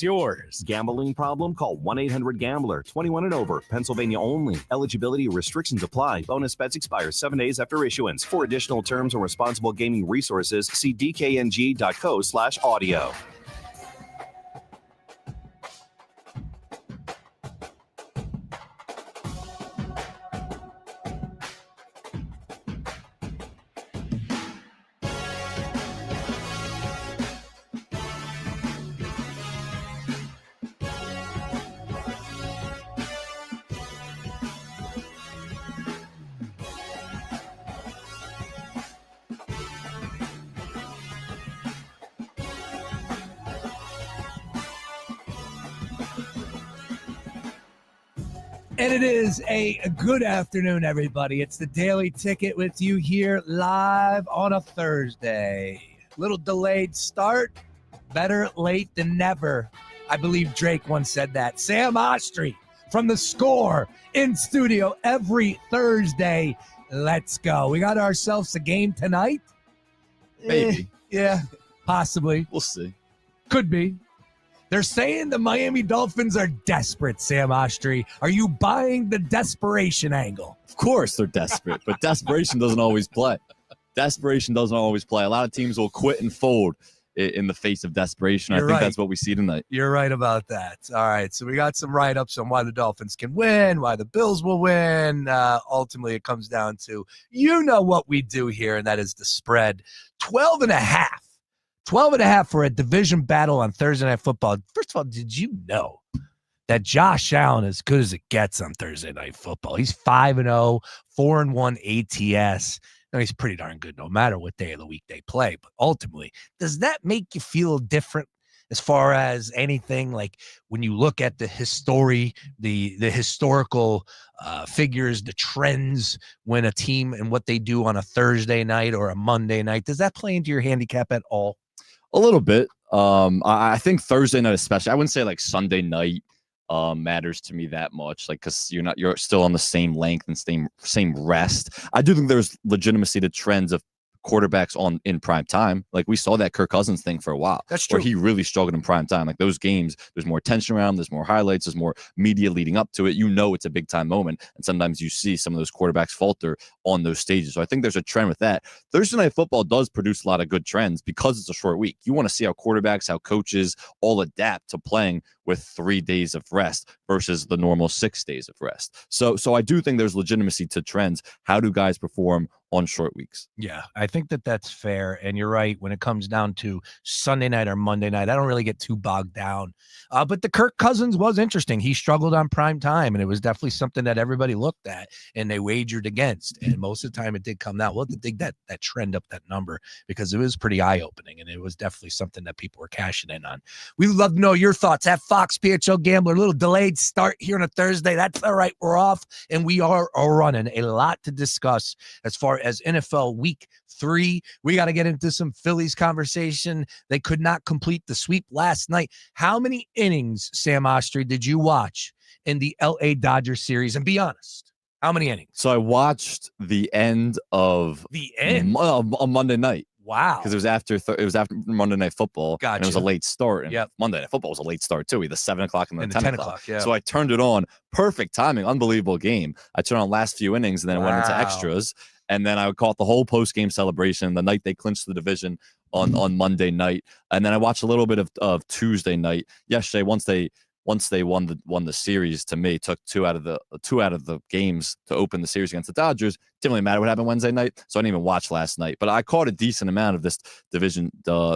yours. Gambling problem? Call 1-800-GAMBLER. 21 and over. Pennsylvania only. Eligibility restrictions apply. Bonus bets expire 7 days after issuance. For additional terms and responsible gaming resources, see dkng.co/audio. And it is a good afternoon, everybody. It's the Daily Ticket with you here live on a Thursday. Little delayed start, better late than never. I believe Drake once said that. Sam Oshtry from The Score in studio every Thursday. Let's go. We got ourselves a game tonight? Maybe. Yeah, possibly. We'll see. Could be. They're saying the Miami Dolphins are desperate, Sam Oshtry. Are you buying the desperation angle? Of course they're desperate, but desperation doesn't always play. Desperation doesn't always play. A lot of teams will quit and fold in the face of desperation. I think that's what we see tonight. You're right about that. All right, so we got some write-ups on why the Dolphins can win, why the Bills will win. Ultimately, it comes down to, you know what we do here, and that is the spread. 12.5. 12.5 for a division battle on Thursday Night Football. First of all, did you know that Josh Allen is as good as it gets on Thursday Night Football? He's 5-0, 4-1 ATS. Now, he's pretty darn good no matter what day of the week they play. But ultimately, does that make you feel different as far as anything? Like when you look at the historical figures, the trends when a team and what they do on a Thursday night or a Monday night, does that play into your handicap at all? A little bit. I think Thursday night especially. I wouldn't say like Sunday night matters to me that much, like, because you're still on the same length and same rest. I do think there's legitimacy to trends of quarterbacks in prime time. Like we saw that Kirk Cousins thing for a while. That's true. Where he really struggled in prime time. Like those games, there's more tension around, there's more highlights, there's more media leading up to it. You know it's a big time moment. And sometimes you see some of those quarterbacks falter on those stages. So I think there's a trend with that. Thursday Night Football does produce a lot of good trends because it's a short week. You want to see how quarterbacks, how coaches all adapt to playing with 3 days of rest versus the normal 6 days of rest. So I do think there's legitimacy to trends. How do guys perform on short weeks? Yeah, I think that's fair. And you're right. When it comes down to Sunday night or Monday night, I don't really get too bogged down. But the Kirk Cousins was interesting. He struggled on prime time, and it was definitely something that everybody looked at and they wagered against. And most of the time it did come out. We'll have to dig that trend up, that number, because it was pretty eye-opening, and it was definitely something that people were cashing in on. We'd love to know your thoughts at Fox PHL Gambler. A little delayed start here on a Thursday. That's all right. We're off, and we are running. A lot to discuss as far as NFL Week 3. We got to get into some Phillies conversation. They could not complete the sweep last night. How many innings, Sam Oshtry, did you watch in the LA Dodgers series? And be honest, how many innings? So I watched the end of on Monday night. Wow. Because it was after Monday Night Football. Gotcha. And it was a late start. And yep. Monday Night Football was a late start too. Either 7 o'clock and then 10 o'clock. Yeah. So I turned it on. Perfect timing. Unbelievable game. I turned on last few innings and then it went into extras. And then I caught the whole post-game celebration the night they clinched the division on Monday night. And then I watched a little bit of Tuesday night. Yesterday, once they won the series, to me, took two out of the games to open the series against the Dodgers. Didn't really matter what happened Wednesday night, so I didn't even watch last night. But I caught a decent amount of this division,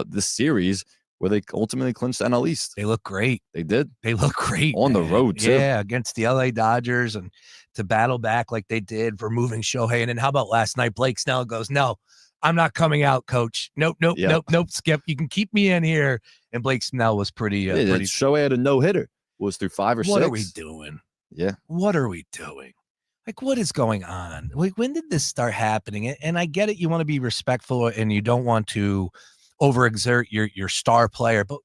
this series, where they ultimately clinched the NL East. They look great. They did. They look great. On the road, too. Yeah, against the LA Dodgers, and to battle back like they did for moving Shohei. And then how about last night? Blake Snell goes, "No, I'm not coming out, coach. Nope, Skip. You can keep me in here." And Blake Snell was pretty. Shohei had a no-hitter. Was through 5 or 6. What are we doing? Yeah. What are we doing? Like, what is going on? Like, when did this start happening? And I get it. You want to be respectful and you don't want to overexert your star player, but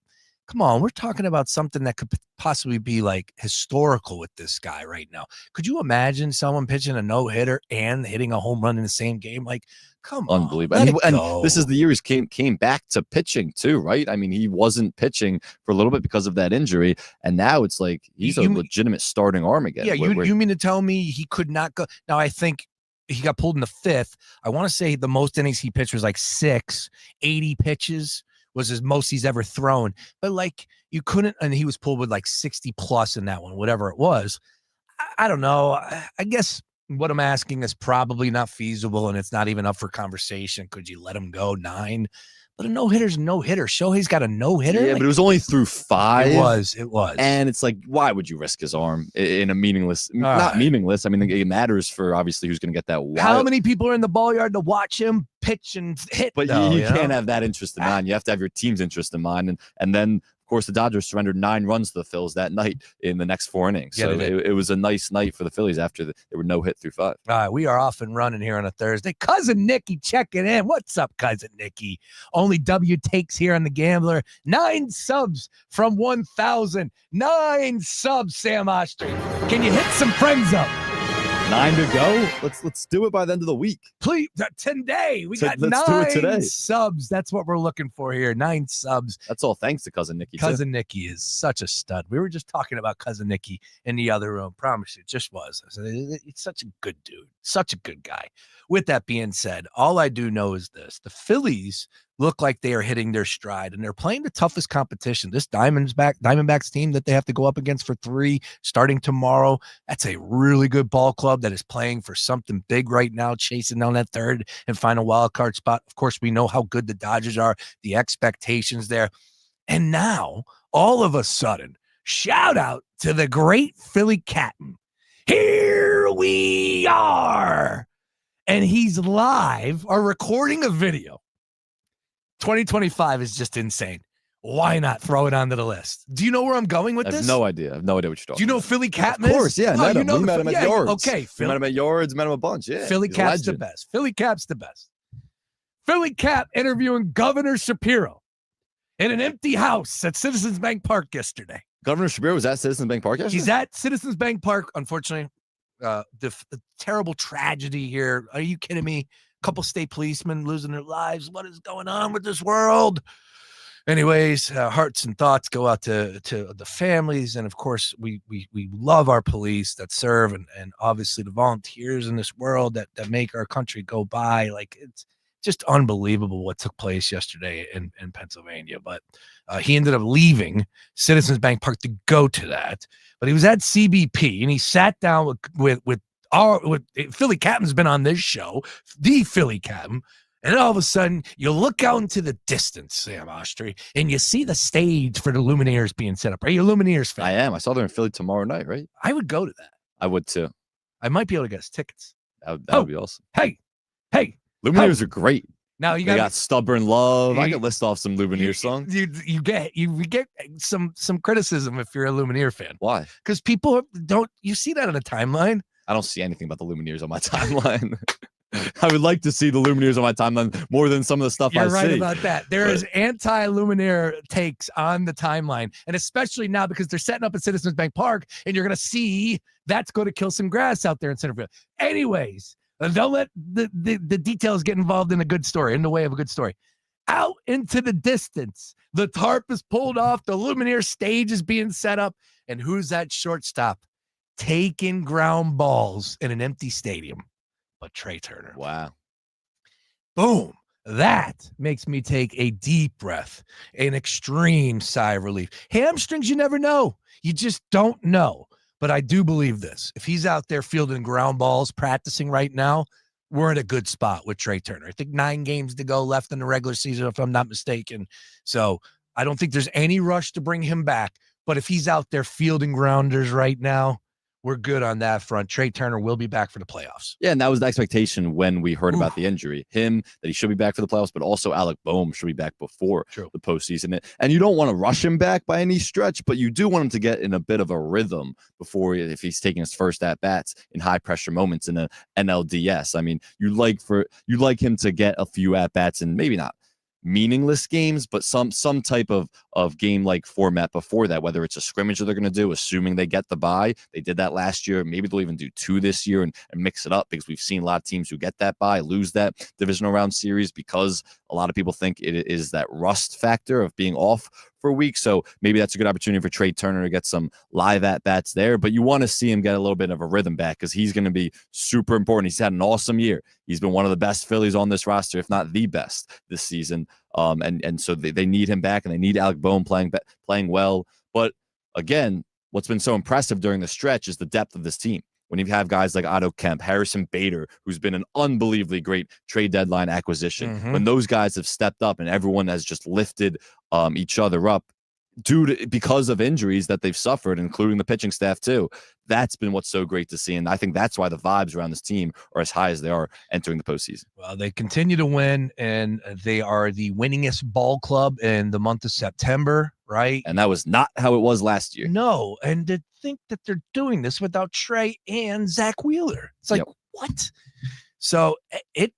Come on, we're talking about something that could possibly be like historical with this guy right now. Could you imagine someone pitching a no-hitter and hitting a home run in the same game? Like, come on, unbelievable. let And, it and go. this is the year he came back to pitching too, right? I mean, he wasn't pitching for a little bit because of that injury, and now it's like he's a legitimate starting arm again. Yeah, you mean to tell me he could not go? Now, I think he got pulled in the 5th. I want to say the most innings he pitched was like 80 pitches was his most he's ever thrown. But like you couldn't, and he was pulled with like 60 plus in that one, whatever it was. I don't know. I guess what I'm asking is probably not feasible, and it's not even up for conversation. Could you let him go 9? But a no-hitter's a no-hitter. Shohei's got a no-hitter. Yeah, but it was only through 5. It was. And it's like, why would you risk his arm in a meaningless, not meaningless. I mean, it matters for obviously who's going to get that wild. How many people are in the ball yard to watch him pitch and hit? But you can't have that interest in mind. You have to have your team's interest in mind. And then, of course, the Dodgers surrendered 9 runs to the Phils that night in the next 4 innings. So it was a nice night for the Phillies after they were no hit through 5. All right, we are off and running here on a Thursday. Cousin Nicky checking in. What's up, Cousin Nicky? Only W takes here on the Gambler. 9 subs from 1,000. 9 subs, Sam Oshtry. Can you hit some friends up? 9 to go. Let's do it by the end of the week. Please, today we got let's do it today. 9 subs. That's what we're looking for here. 9 subs. That's all thanks to Cousin Nicky. Cousin Nicky is such a stud. We were just talking about Cousin Nicky in the other room. Promise you, it just was. I said, it's such a good dude, such a good guy. With that being said, all I do know is this: the Phillies look like they are hitting their stride, and they're playing the toughest competition. This Diamondbacks team that they have to go up against for 3 starting tomorrow. That's a really good ball club that is playing for something big right now, chasing down that 3rd and final wild card spot. Of course, we know how good the Dodgers are, the expectations there. And now, all of a sudden, shout out to the great Philly Captain. Here we are. And he's live or recording a video. 2025 is just insane. Why not throw it onto the list? Do you know where I'm going with this? I have no idea. I have no idea what you're talking about. Do you know Philly Captain? Of course, yeah. Oh, we met him at Yards. Okay. We met him at Yards, met him a bunch. Yeah. Philly Cap's the best. Philly Cap's the best. Philly Cap interviewing Governor Shapiro in an empty house at Citizens Bank Park yesterday. Governor Shapiro was at Citizens Bank Park yesterday? He's at Citizens Bank Park. Unfortunately, the terrible tragedy here. Are you kidding me? A couple state policemen losing their lives. What is going on with this world? Anyways, hearts and thoughts go out to the families. And of course, we love our police that serve and obviously the volunteers in this world that make our country go by. Like, it's just unbelievable what took place yesterday in Pennsylvania. But he ended up leaving Citizens Bank Park to go to that. But he was at CBP and he sat down with Philly Captain's been on this show, the Philly Captain. And all of a sudden, you look out into the distance, Sam Oshtry, and you see the stage for the Lumineers being set up. Are you a Lumineers fan? I am. I saw them in Philly tomorrow night, right? I would go to that. I would too. I might be able to get us tickets. That would be awesome. Hey. Lumineers are great. Now they got Stubborn Love. I could list off some Lumineer songs. You get some criticism if you're a Lumineer fan. Why? Because people don't. You see that on the timeline. I don't see anything about the Lumineers on my timeline. I would like to see the Lumineers on my timeline more than some of the stuff I see. You're right about that. There is anti-Lumineer takes on the timeline, and especially now because they're setting up at Citizens Bank Park, and you're going to see that's going to kill some grass out there in center field. Anyways, don't let the details get involved in a good story, in the way of a good story. Out into the distance, the tarp is pulled off, the Lumineer stage is being set up, and who's that shortstop taking ground balls in an empty stadium? But Trey Turner. Wow. Boom. That makes me take a deep breath, an extreme sigh of relief. Hamstrings, you never know. You just don't know. But I do believe this. If he's out there fielding ground balls, practicing right now, we're in a good spot with Trey Turner. I think 9 games to go left in the regular season, if I'm not mistaken. So I don't think there's any rush to bring him back. But if he's out there fielding grounders right now, we're good on that front. Trey Turner will be back for the playoffs. Yeah, and that was the expectation when we heard about the injury. Him, that he should be back for the playoffs, but also Alec Boehm should be back before the postseason. And you don't want to rush him back by any stretch, but you do want him to get in a bit of a rhythm before, if he's taking his first at-bats in high-pressure moments in an NLDS. I mean, you like him to get a few at-bats and maybe not meaningless games, but some type of game-like format before that, whether it's a scrimmage that they're going to do, assuming they get the bye. They did that last year. Maybe they'll even do 2 this year and mix it up, because we've seen a lot of teams who get that bye lose that divisional round series because a lot of people think it is that rust factor of being off for a week. So maybe that's a good opportunity for Trey Turner to get some live at-bats there. But you want to see him get a little bit of a rhythm back, because he's going to be super important. He's had an awesome year. He's been one of the best Phillies on this roster, if not the best this season. And so they need him back, and they need Alec Boehm playing well. But again, what's been so impressive during the stretch is the depth of this team. When you have guys like Otto Kemp, Harrison Bader, who's been an unbelievably great trade deadline acquisition, when those guys have stepped up and everyone has just lifted each other up because of injuries that they've suffered, including the pitching staff too, that's been what's so great to see. And I think that's why the vibes around this team are as high as they are entering the postseason. Well, they continue to win, and they are the winningest ball club in the month of September, right? And that was not how it was last year. No, and to think that they're doing this without Trey and Zach Wheeler. It's like, what? So it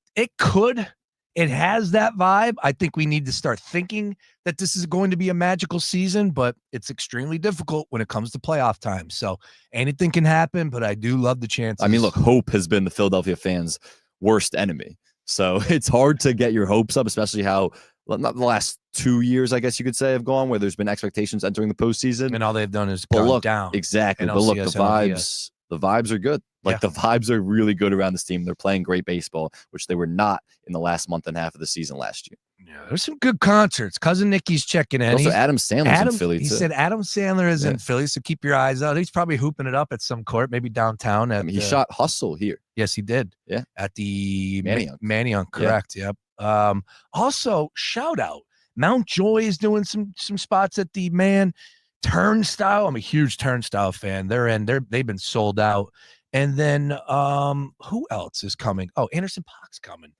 has that vibe. I think we need to start thinking that this is going to be a magical season, but it's extremely difficult when it comes to playoff time. So anything can happen, but I do love the chances. I mean, look, hope has been the Philadelphia fans' worst enemy. So it's hard to get your hopes up, especially how not the last 2 years, I guess you could say, have gone, where there's been expectations entering the postseason. And all they've done is go down. Exactly. But look, the vibes are good. The vibes are really good around this team. They're playing great baseball, which they were not in the last month and a half of the season last year. Yeah, there's some good concerts. Cousin Nicky's checking in. Also, Adam Sandler's in Philly, too. He said Adam Sandler is in Philly, so keep your eyes out. He's probably hooping it up at some court, maybe downtown. He shot Hustle here. Yes, he did. Yeah. At the Manayunk, correct. Yep. Also, shout out. Mount Joy is doing some spots at the Turnstile. I'm a huge Turnstile fan. They've been sold out. And then who else is coming? Oh, Anderson .Paak's coming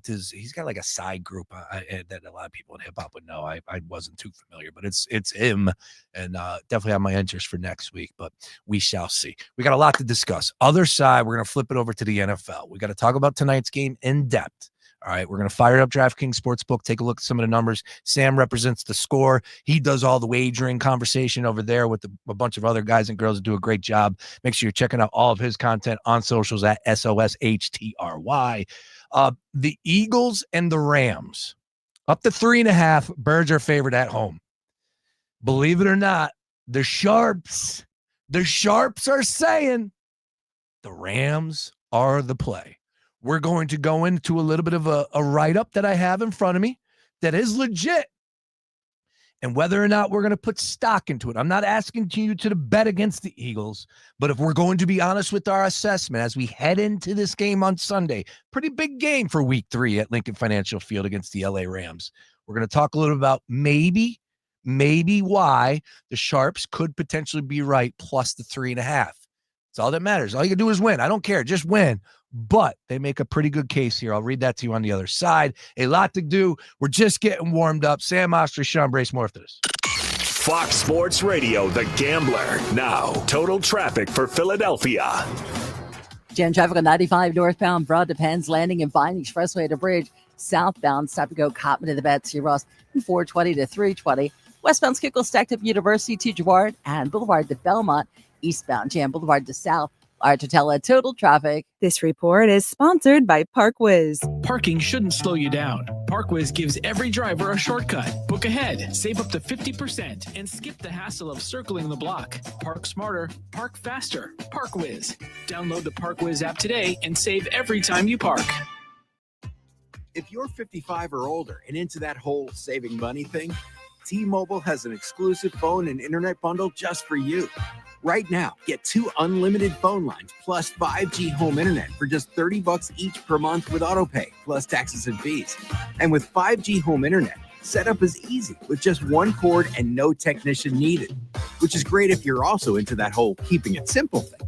he's got like a side group that a lot of people in hip hop would know. I wasn't too familiar, but it's him, and definitely have my interest for next week, but we shall see. We got a lot to discuss. Other side, we're going to flip it over to the NFL. We got to talk about tonight's game in depth. All right, we're going to fire up DraftKings Sportsbook, take a look at some of the numbers. Sam represents the score. He does all the wagering conversation over there with a bunch of other guys and girls that do a great job. Make sure you're checking out all of his content on socials at SOSHTRY. The Eagles and the Rams, up to 3.5. Birds are favored at home. Believe it or not, the Sharps are saying the Rams are the play. We're going to go into a little bit of a write-up that I have in front of me that is legit. And whether or not we're going to put stock into it, I'm not asking you to bet against the Eagles, but if we're going to be honest with our assessment as we head into this game on Sunday, pretty big game for week 3 at Lincoln Financial Field against the LA Rams. We're going to talk a little about maybe why the Sharps could potentially be right plus the 3.5. That's all that matters. All you can do is win. I don't care. Just win. But they make a pretty good case here. I'll read that to you on the other side. A lot to do. We're just getting warmed up. Sam Oshtry, Sean Brace, more after this. Fox Sports Radio, The Gambler. Now, total traffic for Philadelphia. Jam traffic on 95 northbound, Broad to Penn's Landing and Vine Expressway to Bridge. Southbound, stop to go Cotman to the Betsy Ross, and 420 to 320. Westbound, Skickle stacked up University to Girard and Boulevard to Belmont. Eastbound, Jam Boulevard to South. Artotella total traffic. This report is sponsored by ParkWiz. Parking shouldn't slow you down. ParkWiz gives every driver a shortcut. Book ahead, save up to 50%, and skip the hassle of circling the block. Park smarter, park faster. ParkWiz. Download the ParkWiz app today and save every time you park. If you're 55 or older and into that whole saving money thing, T-Mobile has an exclusive phone and internet bundle just for you. Right now, get 2 unlimited phone lines plus 5G home internet for just $30 each per month with AutoPay, plus taxes and fees. And with 5G home internet, setup is easy with just 1 cord and no technician needed, which is great if you're also into that whole keeping it simple thing.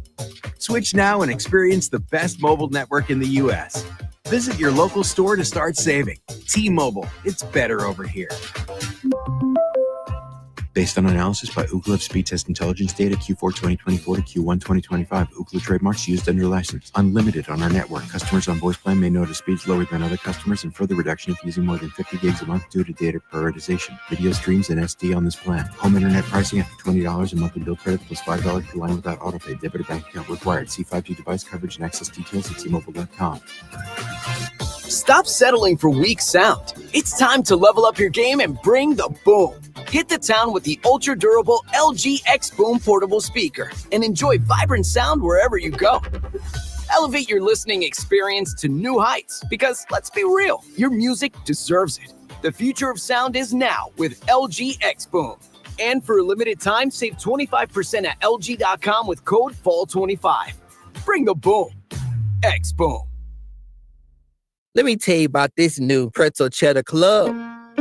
Switch now and experience the best mobile network in the U.S. Visit your local store to start saving. T-Mobile, it's better over here. Based on analysis by Ookla of speed test intelligence data Q4 2024 to Q1 2025. Ookla trademarks used under license. Unlimited on our network. Customers on voice plan may notice speeds lower than other customers and further reduction if using more than 50 gigs a month due to data prioritization. Video streams and SD on this plan. Home internet pricing after $20 and monthly bill credit plus $5 per line without autopay. Debit or bank account required. See 5G device coverage and access details at T-Mobile.com. Stop settling for weak sound. It's time to level up your game and bring the boom. Hit the town with the ultra-durable LG X Boom portable speaker and enjoy vibrant sound wherever you go. Elevate your listening experience to new heights because, let's be real, your music deserves it. The future of sound is now with LG X Boom. And for a limited time, save 25% at LG.com with code FALL25. Bring the boom. X Boom. Let me tell you about this new pretzel cheddar club.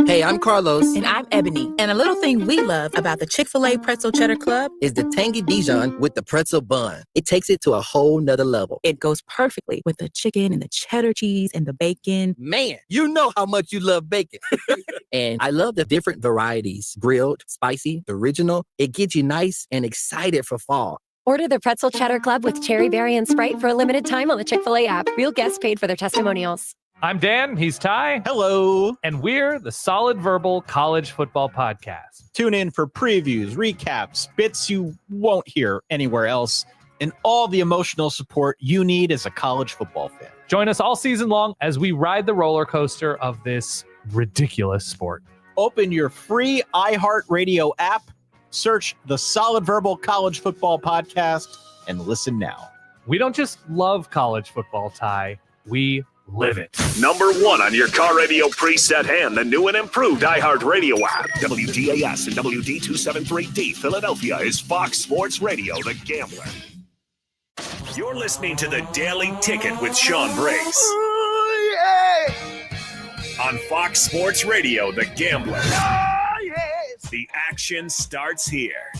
Hey, I'm Carlos. And I'm Ebony. And a little thing we love about the Chick-fil-A Pretzel Cheddar Club is the tangy Dijon with the pretzel bun. It takes it to a whole nother level. It goes perfectly with the chicken and the cheddar cheese and the bacon. Man, you know how much you love bacon. And I love the different varieties. Grilled, spicy, original. It gets you nice and excited for fall. Order the Pretzel Cheddar Club with Cherry Berry and Sprite for a limited time on the Chick-fil-A app. Real guests paid for their testimonials. I'm Dan, he's Ty. Hello. And we're the Solid Verbal College Football Podcast. Tune in for previews, recaps, bits you won't hear anywhere else, and all the emotional support you need as a college football fan. Join us all season long as we ride the roller coaster of this ridiculous sport. Open your free iHeartRadio app, search the Solid Verbal College Football Podcast, and listen now. We don't just love college football, Ty. We live it. Number one on your car radio preset and the new and improved iHeartRadio app. WDAS and WD273D Philadelphia is Fox Sports Radio, The Gambler. You're listening to the Daily Ticket with Sean Brace. Oh, yeah. On Fox Sports Radio, The Gambler. Oh, yes. The action starts here.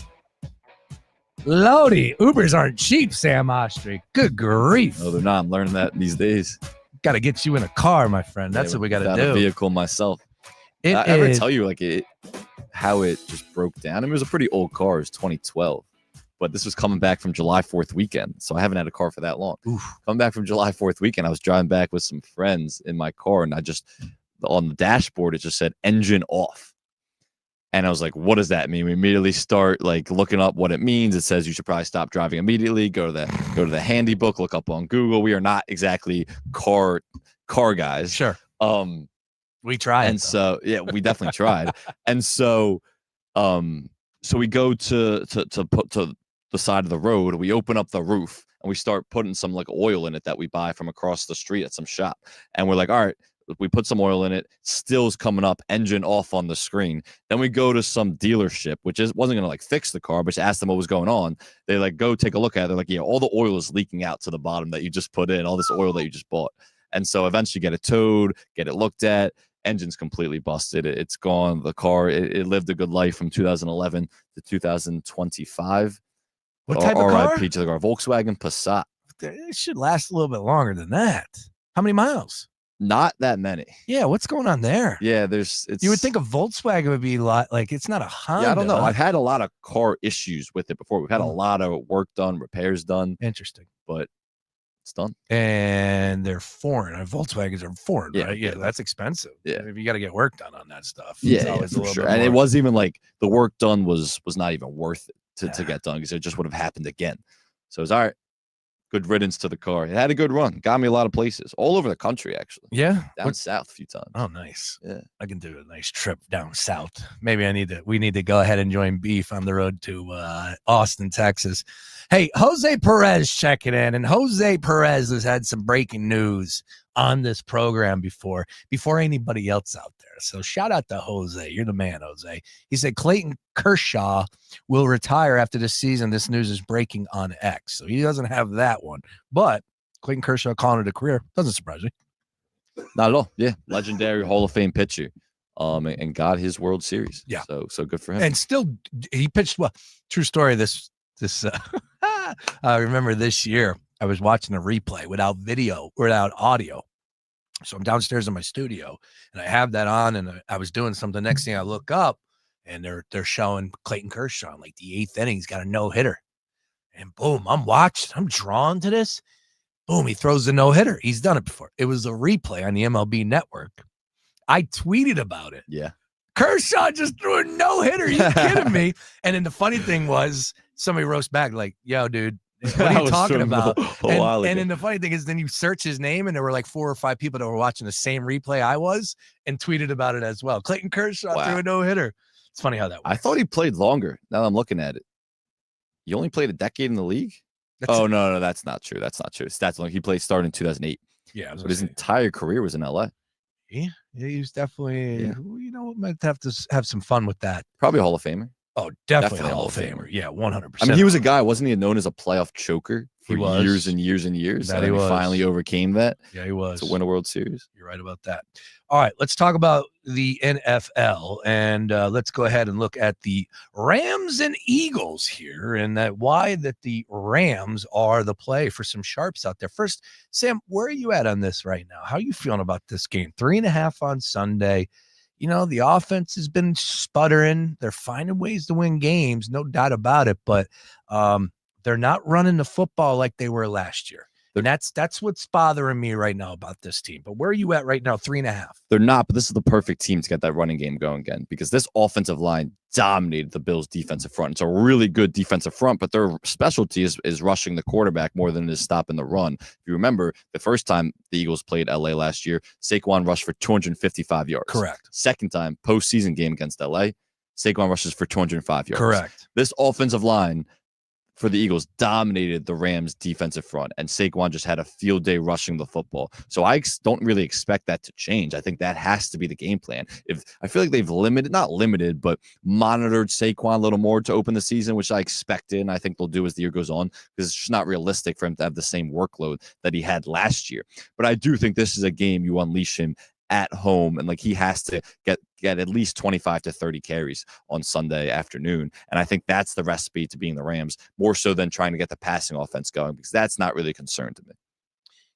Lodi, Ubers aren't cheap, Sam Oshtry. Good grief. No, they're not. I'm learning that these days. Got to get you in a car, my friend. That's what we got to do. A vehicle myself. I ever tell you how it just broke down? I mean, it was a pretty old car. It was 2012. But this was coming back from July 4th weekend. So I haven't had a car for that long. Oof. Coming back from July 4th weekend, I was driving back with some friends in my car. And on the dashboard, it just said engine off. And I was like, what does that mean? We immediately start looking up what it means. It says you should probably stop driving immediately. Go to the handy book, look up on Google. We are not exactly car guys. Sure. We tried. And so, yeah, we definitely tried. And so we go to put to the side of the road. We open up the roof and we start putting some oil in it that we buy from across the street at some shop. And we're like, all right. We put some oil in it, still's coming up, engine off on the screen. Then we go to some dealership, which wasn't going to fix the car, but just ask them what was going on. They go take a look at it. They're like, yeah, all the oil is leaking out to the bottom that you just put in, all this oil that you just bought. And so eventually get it towed, get it looked at. Engine's completely busted. It's gone. The car, it lived a good life from 2011 to 2025. What type of car? RIP to the car. Volkswagen Passat. It should last a little bit longer than that. How many miles? Not that many. Yeah, what's going on there? Yeah, you would think a Volkswagen would be it's not a Honda. Yeah, I don't know. I've had a lot of car issues with it before. We've had a lot of work done, repairs done. Interesting. But it's done. And they're foreign. Volkswagens are foreign, yeah, right? Yeah, that's expensive. Yeah. If you got to get work done on that stuff. Yeah, for sure. And it wasn't even the work done was not even worth it to get done because it just would have happened again. So it was all right. Good riddance to the car. It had a good run. Got me a lot of places. All over the country, actually. Yeah. Down south a few times. Oh, nice. Yeah. I can do a nice trip down south. Maybe we need to go ahead and join Beef on the road to Austin, Texas. Hey, Jose Perez checking in. And Jose Perez has had some breaking news on this program before anybody else out there. So shout out to Jose. You're the man, Jose. He said Clayton Kershaw will retire after this season. This news is breaking on X. So he doesn't have that one. But Clayton Kershaw calling it a career doesn't surprise me. Not at all. Yeah. Legendary Hall of Fame pitcher. And got his World Series. Yeah. So good for him. And still he pitched well. True story. This I remember this year I was watching a replay without audio. So I'm downstairs in my studio and I have that on and I was doing something. Next thing I look up and they're showing Clayton Kershaw in like the 8th inning. He's got a no-hitter. And boom, I'm watching. I'm drawn to this. Boom, he throws a no-hitter. He's done it before. It was a replay on the MLB Network. I tweeted about it. Yeah. Kershaw just threw a no-hitter. Are you kidding me? And then the funny thing was somebody roast back like, yo, dude, what are you talking about? And then the funny thing is then you search his name and there were like 4 or 5 people that were watching the same replay I was and tweeted about it as well. Clayton Kershaw threw a no-hitter. It's funny how that works. I thought he played longer. Now I'm looking at it. He only played a decade in the league? No, that's not true. That's not true. Stats long. He started in 2008. Yeah. But his entire career was in LA. Yeah, he was definitely, might have to have some fun with that. Probably a Hall of Famer. Oh, definitely a Hall of Famer. Yeah, 100%. I mean, he was a guy, wasn't he known as a playoff choker for He was. years and years and years? That and he then was. Finally overcame that. Yeah, he was. To win a World Series. You're right about that. All right, let's talk about the NFL, and let's go ahead and look at the Rams and Eagles here, and why that the Rams are the play for some sharps out there. First, Sam, where are you at on this right now? How are you feeling about this game? 3.5 on Sunday. You know, the offense has been sputtering. They're finding ways to win games, no doubt about it, but they're not running the football like they were last year. And that's what's bothering me right now about this team. But where are you at right now? 3.5. They're not, but this is the perfect team to get that running game going again because this offensive line dominated the Bills' defensive front. It's a really good defensive front, but their specialty is rushing the quarterback more than it is stopping the run. If you remember, the first time the Eagles played LA last year, Saquon rushed for 255 yards. Correct. Second time, postseason game against LA, Saquon rushes for 205 yards. Correct. This offensive line for the Eagles dominated the Rams defensive front, and Saquon just had a field day rushing the football. So I don't really expect that to change. I think that has to be the game plan. I feel like they've but monitored Saquon a little more to open the season, which I expected, and I think they'll do as the year goes on because it's just not realistic for him to have the same workload that he had last year. But I do think this is a game you unleash him at home, and like he has to get at least 25 to 30 carries on Sunday afternoon. And I think that's the recipe to being the Rams, more so than trying to get the passing offense going, because that's not really a concern to me.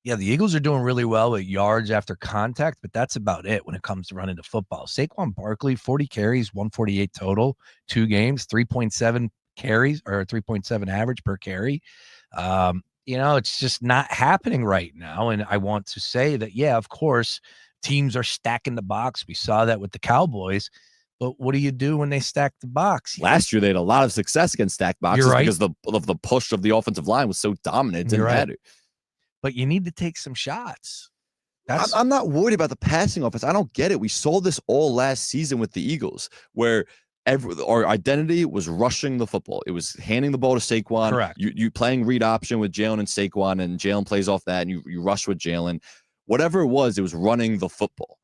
Yeah, the Eagles are doing really well with yards after contact, but that's about it when it comes to running the football. Saquon Barkley, 40 carries, 148 total, 2 games, 3.7 carries or 3.7 average per carry. It's just not happening right now. And I want to say that, yeah, of course, teams are stacking the box. We saw that with the Cowboys. But what do you do when they stack the box? Last year, they had a lot of success against stacked boxes because of the push of the offensive line was so dominant. It didn't matter. But you need to take some shots. I'm not worried about the passing offense. I don't get it. We saw this all last season with the Eagles, where our identity was rushing the football. It was handing the ball to Saquon. Correct. You playing read option with Jalen and Saquon, and Jalen plays off that, and you rush with Jalen. Whatever it was running the football.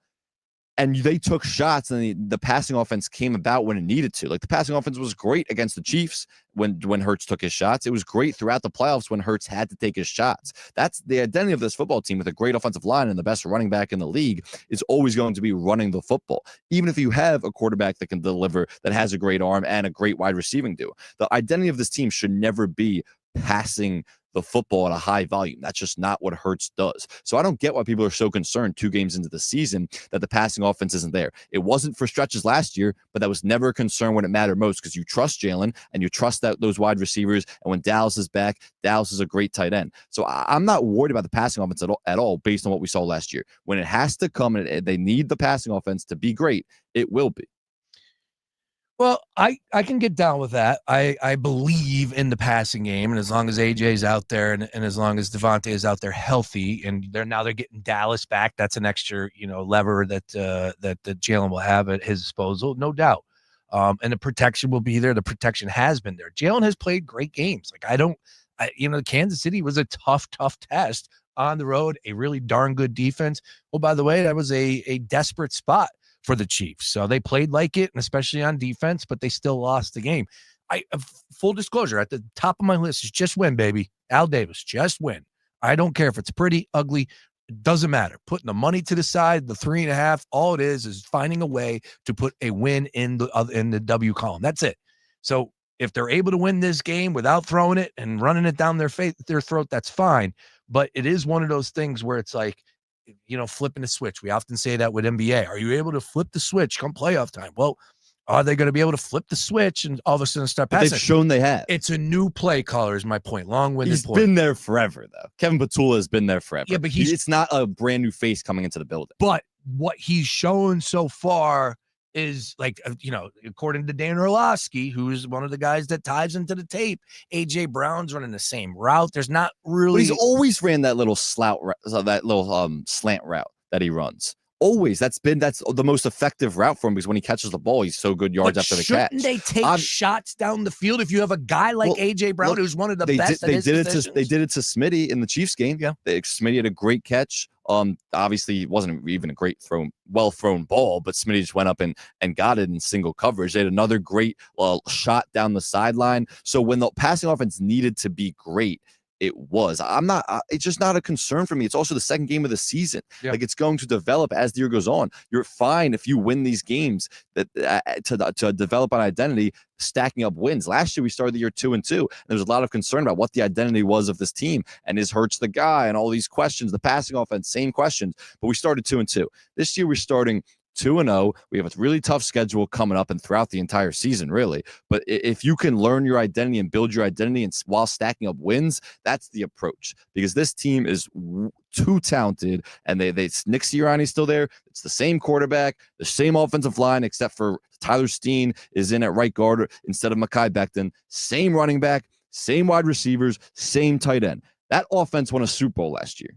And they took shots, and the passing offense came about when it needed to. Like, the passing offense was great against the Chiefs when Hurts took his shots. It was great throughout the playoffs when Hurts had to take his shots. That's the identity of this football team, with a great offensive line and the best running back in the league, is always going to be running the football. Even if you have a quarterback that can deliver, that has a great arm and a great wide receiving duo. The identity of this team should never be passing the football at a high volume. That's just not what Hurts does. So I don't get why people are so concerned 2 games into the season that the passing offense isn't there. It wasn't for stretches last year, but that was never a concern when it mattered most, because you trust Jalen and you trust those wide receivers. And when Dallas is back, Dallas is a great tight end. So I'm not worried about the passing offense at all based on what we saw last year. When it has to come and they need the passing offense to be great, it will be. Well, I can get down with that. I believe in the passing game, and as long as AJ's out there and as long as Devontae is out there healthy, and they're getting Dallas back, that's an extra lever that Jalen will have at his disposal, no doubt. And the protection will be there. The protection has been there. Jalen has played great games. Kansas City was a tough test on the road, a really darn good defense. Oh, by the way, that was a desperate spot for the Chiefs. So they played like it, and especially on defense, but they still lost the game. Full disclosure, at the top of my list is just win, baby. Al Davis, just win. I don't care if it's pretty, ugly. It doesn't matter. Putting the money to the side, the 3.5, all it is finding a way to put a win in the W column. That's it. So if they're able to win this game without throwing it and running it down their throat, that's fine. But it is one of those things where it's like, flipping the switch. We often say that with NBA. Are you able to flip the switch come playoff time? Well, Are they going to be able to flip the switch and all of a sudden start But passing? they've shown they have. It's a new play caller is my point. Long-winded He's point. been there forever, though. Kevin Patula has been there forever. Yeah, but it's not a brand new face coming into the building. But what he's shown so far is like, according to Dan Orlovsky, who's one of the guys that ties into the tape, A.J. Brown's running the same route. There's not really. But he's always ran that little slant route that he runs. Always. That's the most effective route for him because when he catches the ball, he's so good yards after the catch. Shouldn't they take shots down the field if you have a guy like A.J. Brown, who's one of the best? They did it to Smitty in the Chiefs game. Yeah, Smitty had a great catch. Obviously, it wasn't even a great well thrown ball, but Smitty just went up and got it in single coverage. They had another great shot down the sideline. So when the passing offense needed to be great, it was. It's just not a concern for me. It's also the second game of the season. Yeah. Like it's going to develop as the year goes on. You're fine if you win these games that to develop an identity, stacking up wins. Last year we started the year 2-2. There's a lot of concern about what the identity was of this team and is Hurts the guy and all these questions. The passing offense, same questions. But we started 2-2. This year we're starting 2-0. We have a really tough schedule coming up and throughout the entire season, really. But if you can learn your identity and build your identity and while stacking up wins, that's the approach. Because this team is too talented, and Nick Sirianni's still there. It's the same quarterback, the same offensive line, except for Tyler Steen is in at right guard instead of Mekhi Becton. Same running back, same wide receivers, same tight end. That offense won a Super Bowl last year.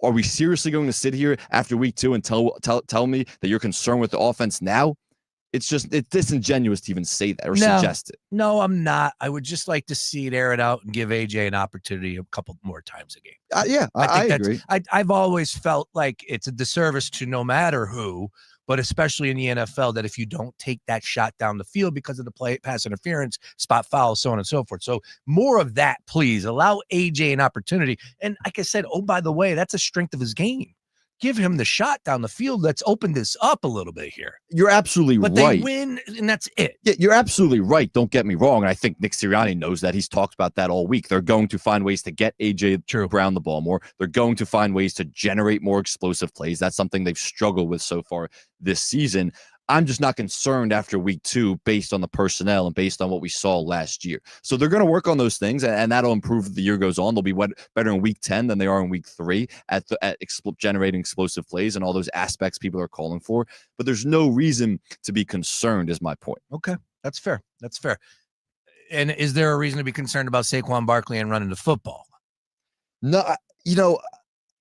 Are we seriously going to sit here after week 2 and tell me that you're concerned with the offense now? It's disingenuous to even say that or suggest it. No, I'm not. I would just like to see it air it out and give AJ an opportunity a couple more times a game. I agree. I've always felt like it's a disservice to no matter who, but especially in the NFL, that if you don't take that shot down the field because of the pass interference, spot foul, so on and so forth. So more of that, please. Allow AJ an opportunity. And like I said, oh, by the way, that's a strength of his game. Give him the shot down the field. Let's open this up a little bit here. You're absolutely right. But they win, and that's it. Yeah, you're absolutely right. Don't get me wrong. And I think Nick Sirianni knows that. He's talked about that all week. They're going to find ways to get A.J. Brown the ball more. They're going to find ways to generate more explosive plays. That's something they've struggled with so far this season. I'm just not concerned after week 2 based on the personnel and based on what we saw last year. So they're going to work on those things, and that'll improve as the year goes on. They'll be better in week 10 than they are in week 3 at generating explosive plays and all those aspects people are calling for. But there's no reason to be concerned is my point. Okay, that's fair. That's fair. And is there a reason to be concerned about Saquon Barkley and running the football? No,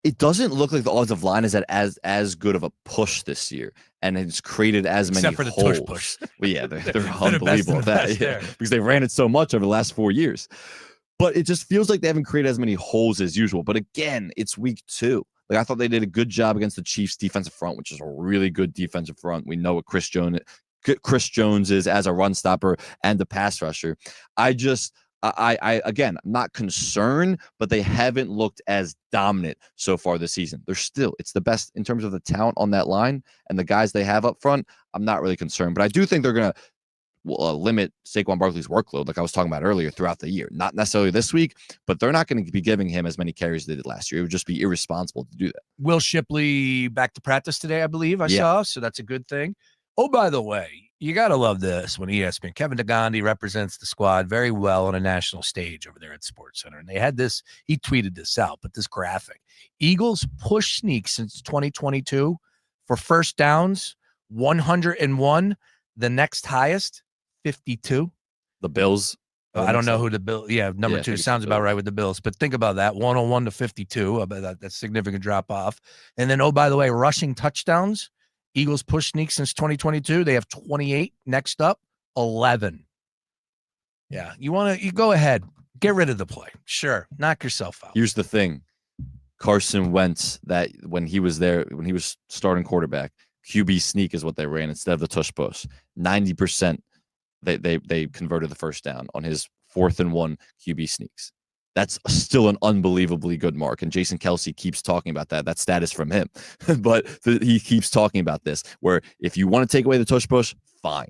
it doesn't look like the offensive line is at as good of a push this year, and it's created as many for the holes. tush push. Well, yeah, they're unbelievable at that because they ran it so much over the last 4 years. But it just feels like they haven't created as many holes as usual. But again, it's week 2. Like I thought they did a good job against the Chiefs' defensive front, which is a really good defensive front. We know what Chris Jones is as a run stopper and a pass rusher. I'm not concerned, but they haven't looked as dominant so far this season. It's the best in terms of the talent on that line and the guys they have up front. I'm not really concerned, but I do think they're going to limit Saquon Barkley's workload, like I was talking about earlier, throughout the year. Not necessarily this week, but they're not going to be giving him as many carries as they did last year. It would just be irresponsible to do that. Will Shipley back to practice today, I believe I saw, so that's a good thing. Oh, by the way, you got to love this when ESPN. Kevin DeGandhi represents the squad very well on a national stage over there at SportsCenter. And they had this, he tweeted this out, but this graphic. Eagles push sneak since 2022 for first downs, 101. The next highest, 52. The Bills. I don't know who the Bill. Yeah, number 2 sounds about right with the Bills. But think about that, 101 to 52. That's a significant drop off. And then, oh, by the way, rushing touchdowns. Eagles push sneak since 2022. They have 28. Next up, 11. Yeah, you go ahead. Get rid of the play. Sure. Knock yourself out. Here's the thing. Carson Wentz, that when he was there, when he was starting quarterback, QB sneak is what they ran instead of the tush push. 90% they converted the first down on his 4th and 1 QB sneaks. That's still an unbelievably good mark. And Jason Kelsey keeps talking about that. That stat is from him. But he keeps talking about this, where if you want to take away the tush push, fine.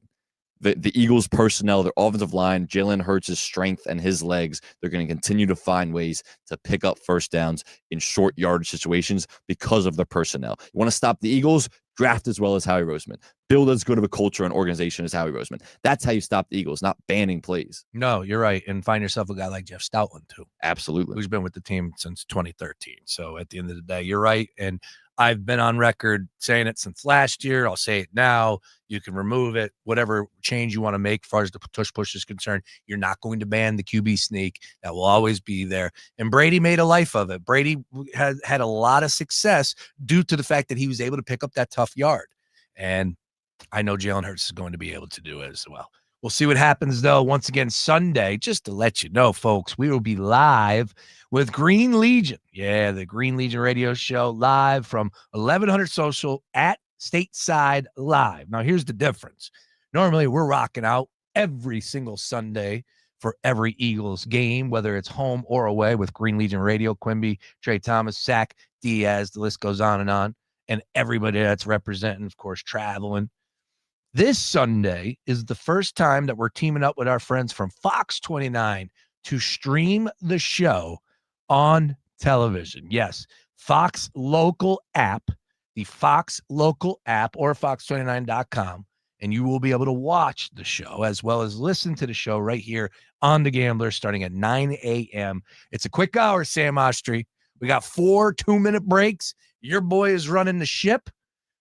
The Eagles personnel, their offensive line, Jalen Hurts' strength and his legs, they're going to continue to find ways to pick up first downs in short yardage situations because of the personnel. You want to stop the Eagles? draft as well as Howie Roseman, build as good of a culture and organization as Howie Roseman. That's how you stop the Eagles, not banning plays. No, you're right. And find yourself a guy like Jeff Stoutland, too. Absolutely. Who's been with the team since 2013. So at the end of the day, you're right. And I've been on record saying it since last year. I'll say it now. You can remove it, whatever change you want to make as far as the push is concerned. You're not going to ban the QB sneak. That will always be there. And Brady made a life of it. Brady had a lot of success due to the fact that he was able to pick up that tough yard. And I know Jalen Hurts is going to be able to do it as well. We'll see what happens, though. Once again, Sunday, just to let you know, folks, we will be live with Green Legion. Yeah, the Green Legion radio show live from 1100 Social at Stateside Live. Now, here's the difference. Normally, we're rocking out every single Sunday for every Eagles game, whether it's home or away, with Green Legion Radio, Quimby, Trey Thomas, Sack, Diaz, the list goes on, and everybody that's representing, of course, traveling. This Sunday is the first time that we're teaming up with our friends from Fox 29 to stream the show on television. Yes, Fox Local app, the Fox Local app, or fox29.com, and you will be able to watch the show as well as listen to the show right here on The Gambler starting at 9 a.m. It's a quick hour, Sam Oshtry. We got 4 2-minute breaks. Your boy is running the ship.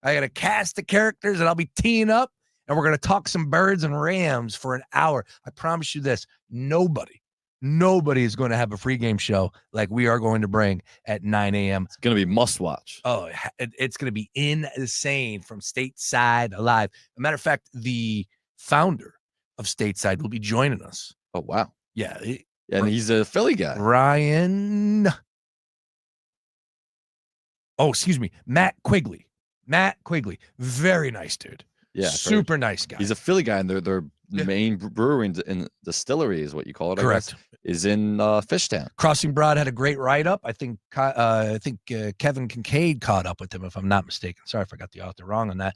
I got a cast of characters, and I'll be teeing up. And we're going to talk some Birds and Rams for an hour. I promise you this, nobody is going to have a pregame show like we are going to bring at 9 a.m. It's going to be must watch. Oh, it's going to be insane from Stateside Live. As a matter of fact, the founder of Stateside will be joining us. Oh, wow. Yeah. And he's a Philly guy. Ryan. Oh, excuse me. Matt Quigley. Very nice dude. Yeah, super nice guy. He's a Philly guy, and their main brewery and distillery is what you call it. Correct. I guess, is in Fishtown. Crossing Broad had a great write-up. I think Kevin Kincaid caught up with him, if I'm not mistaken. Sorry if I got the author wrong on that.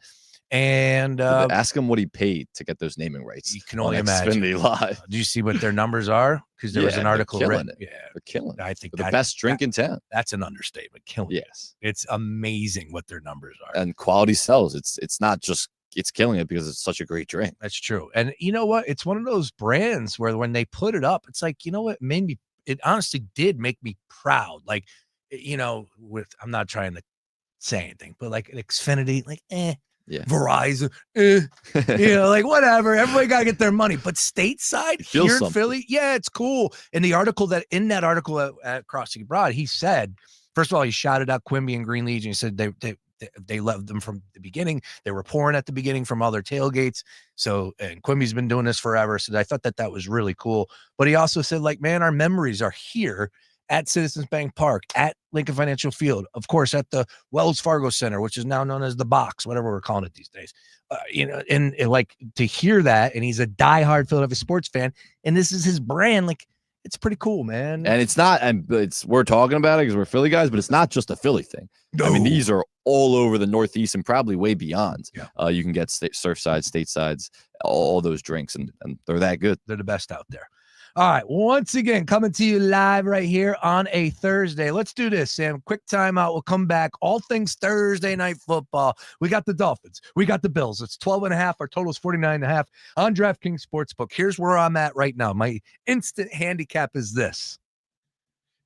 And ask him what he paid to get those naming rights. You can only imagine. Xfinity Live. Do you see what their numbers are? Because there was an article written. Yeah, they're killing it. I think the best drink in town. That's an understatement. Killing. Yes, it's amazing what their numbers are. And quality sells. It's not just. It's killing it because it's such a great drink. That's true. And you know what? It's one of those brands where when they put it up, it's like, you know what? It honestly did make me proud. Like, you know, I'm not trying to say anything, but like an Xfinity, like, yeah. Verizon, you know, like whatever. Everybody got to get their money. But Stateside here in Philly, yeah, it's cool. And the article at Crossing Broad, he said, first of all, he shouted out Quimby and Green Legion. He said they loved them from the beginning. They were pouring at the beginning from all their tailgates. So, and Quimby's been doing this forever. So I thought that was really cool. But he also said, like, man, our memories are here at Citizens Bank Park, at Lincoln Financial Field, of course, at the Wells Fargo Center, which is now known as the Box, whatever we're calling it these days. You know, and like to hear that, and he's a diehard Philadelphia sports fan, and this is his brand, like, it's pretty cool, man. And it's not, and we're talking about it because we're Philly guys, but it's not just a Philly thing. No. I mean, these are all over the Northeast and probably way beyond. Yeah. You can get Surfside, Statesides, all those drinks, and they're that good. They're the best out there. All right, once again, coming to you live right here on a Thursday. Let's do this, Sam. Quick timeout. We'll come back. All things Thursday night football. We got the Dolphins. We got the Bills. It's 12.5. Our total is 49.5 on DraftKings Sportsbook. Here's where I'm at right now. My instant handicap is this.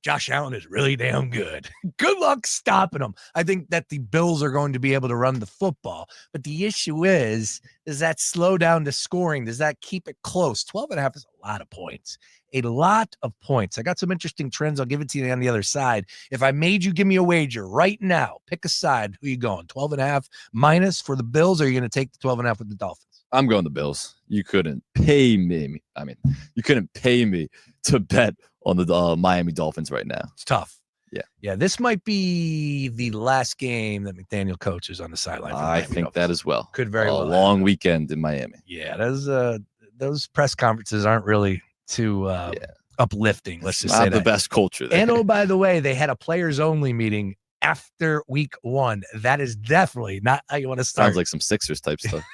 Josh Allen is really damn good. Good luck stopping him. I think that the Bills are going to be able to run the football. But the issue is, does that slow down the scoring? Does that keep it close? 12.5 is a lot of points. A lot of points. I got some interesting trends. I'll give it to you on the other side. If I made you give me a wager right now, pick a side. Who you going? 12.5 minus for the Bills, or are you going to take the 12.5 with the Dolphins? I'm going the Bills. You couldn't pay me. I mean, you couldn't pay me to bet on the Miami Dolphins right now. It's tough. Yeah. This might be the last game that McDaniel coaches on the sideline. I think that as well. Could very well. A long weekend in Miami. Yeah, those press conferences aren't really too uplifting. Let's just say not the best culture there. And oh, by the way, they had a players only meeting after week 1. That is definitely not how you want to start. Sounds like some Sixers type stuff.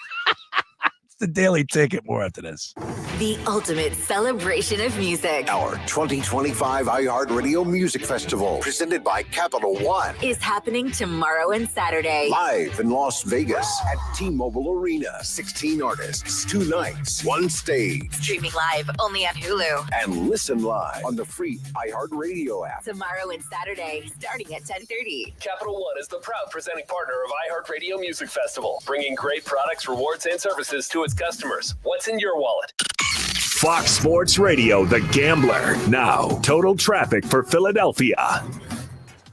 It's the Daily Ticket. More after this. The ultimate celebration of music. Our 2025 iHeartRadio Music Festival, presented by Capital One, is happening tomorrow and Saturday. Live in Las Vegas at T-Mobile Arena. 16 artists, 2 nights, 1 stage. Streaming live only on Hulu. And listen live on the free iHeartRadio app. Tomorrow and Saturday, starting at 10:30. Capital One is the proud presenting partner of iHeartRadio Music Festival, bringing great products, rewards, and services to its customers. What's in your wallet? Fox Sports Radio, The Gambler. Now, total traffic for Philadelphia.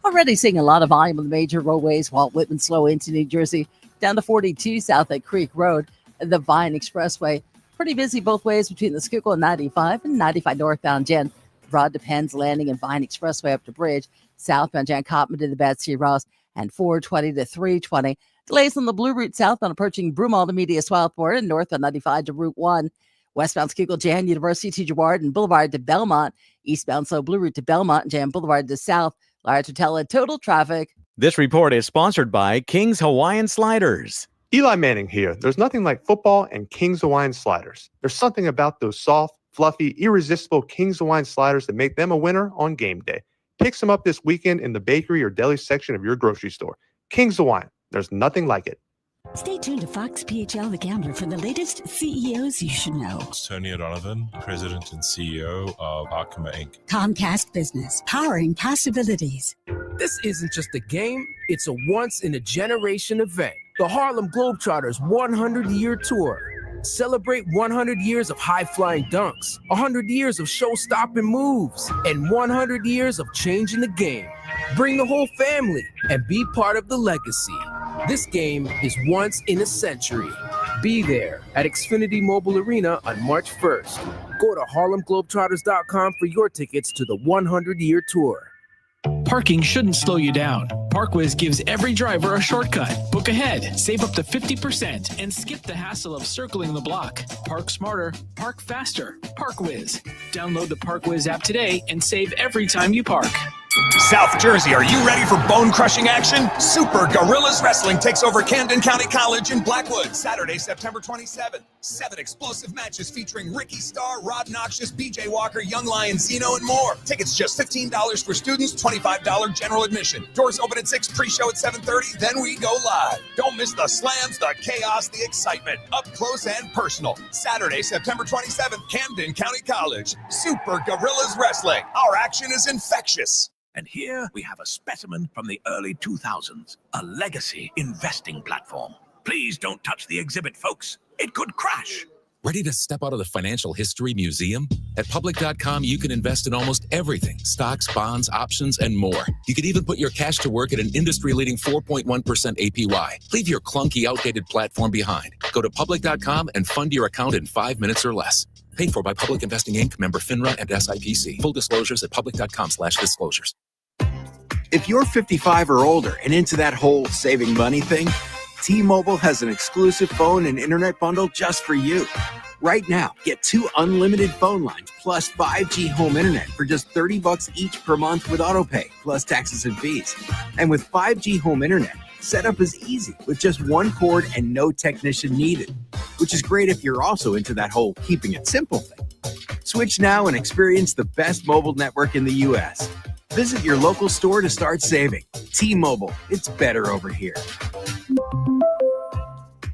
Already seeing a lot of volume on the major roadways. Walt Whitman slow into New Jersey, down to 42 south at Creek Road, the Vine Expressway. Pretty busy both ways between the Schuylkill and 95 and 95 northbound Jen. Broad Depends Landing and Vine Expressway up to Bridge. Southbound Jan Cottman to the Betsy Ross and 420 to 320. Delays on the Blue Route southbound approaching Broomall to Media Southport and northbound 95 to Route 1. Westbound Schuylkill Jan University to Girard and Boulevard to Belmont. Eastbound slow Blue Route to Belmont and Jan Boulevard to South. Large Hotel and total traffic. This report is sponsored by King's Hawaiian Sliders. Eli Manning here. There's nothing like football and King's Hawaiian Sliders. There's something about those soft, fluffy, irresistible King's Hawaiian Sliders that make them a winner on game day. Pick some up this weekend in the bakery or deli section of your grocery store. King's Hawaiian. There's nothing like it. Stay tuned to Fox PHL The Gambler for the latest CEOs you should know. Tony O'Donovan, President and CEO of Arkema Inc. Comcast Business, powering possibilities. This isn't just a game, it's a once-in-a-generation event. The Harlem Globetrotters 100-year tour. Celebrate 100 years of high-flying dunks, 100 years of show-stopping moves, and 100 years of changing the game. Bring the whole family and be part of the legacy. This game is once in a century. Be there at Xfinity Mobile Arena on March 1st. Go to HarlemGlobetrotters.com for your tickets to the 100-year tour. Parking shouldn't slow you down. ParkWiz gives every driver a shortcut. Book ahead, save up to 50%, and skip the hassle of circling the block. Park smarter, park faster. ParkWiz. Download the ParkWiz app today and save every time you park. South Jersey, are you ready for bone-crushing action? Super Gorillas Wrestling takes over Camden County College in Blackwood, Saturday, September 27th. 7 explosive matches featuring Ricky Starr, Rod Noxious, BJ Walker, Young Lion, Zeno, and more. Tickets just $15 for students, $25 general admission. Doors open at 6, pre-show at 7:30, then we go live. Don't miss the slams, the chaos, the excitement. Up close and personal. Saturday, September 27th, Camden County College. Super Gorillas Wrestling. Our action is infectious. And here we have a specimen from the early 2000s, a legacy investing platform. Please don't touch the exhibit, folks. It could crash. Ready to step out of the financial history museum? At public.com, you can invest in almost everything: stocks, bonds, options, and more. You could even put your cash to work at an industry-leading 4.1% APY. Leave your clunky, outdated platform behind. Go to public.com and fund your account in 5 minutes or less. Paid for by Public Investing Inc., member FINRA and SIPC. Full disclosures at public.com/disclosures. If you're 55 or older and into that whole saving money thing, T-Mobile has an exclusive phone and internet bundle just for you. Right now, get 2 unlimited phone lines plus 5G home internet for just $30 each per month with autopay, plus taxes and fees. And with 5G home internet, setup is easy with just 1 cord and no technician needed, which is great if you're also into that whole keeping it simple thing. Switch now and experience the best mobile network in the U.S. Visit your local store to start saving. T-Mobile, it's better over here.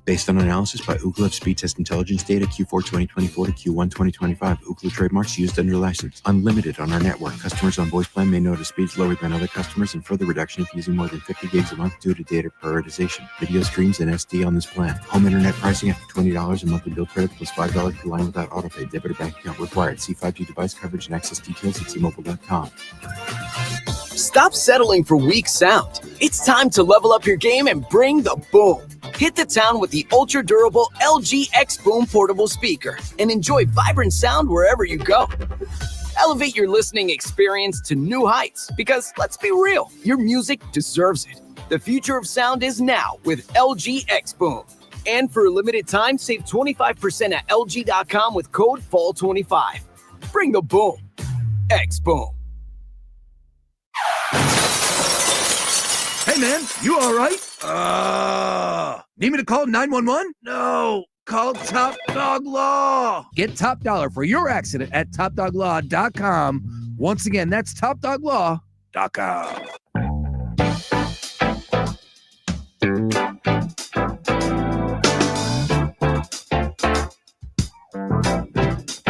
Based on analysis by Ookla Speed Test Intelligence data Q4 2024 to Q1 2025. Ookla trademarks used under license. Unlimited on our network. Customers on voice plan may notice speeds lower than other customers and further reduction if using more than 50 gigs a month due to data prioritization. Video streams and SD on this plan. Home internet pricing after $20 a monthly bill credit plus $5 per line without autopay. Debit or bank account required. See 5G device coverage and access details at T-Mobile.com. Stop settling for weak sound. It's time to level up your game and bring the boom. Hit the town with the ultra-durable LG X Boom portable speaker and enjoy vibrant sound wherever you go. Elevate your listening experience to new heights because, let's be real, your music deserves it. The future of sound is now with LG X Boom. And for a limited time, save 25% at LG.com with code FALL25. Bring the boom. X Boom. Hey, man, you all right? Need me to call 911? No. called Top Dog Law. Get top dollar for your accident at topdoglaw.com. Once again, that's topdoglaw.com.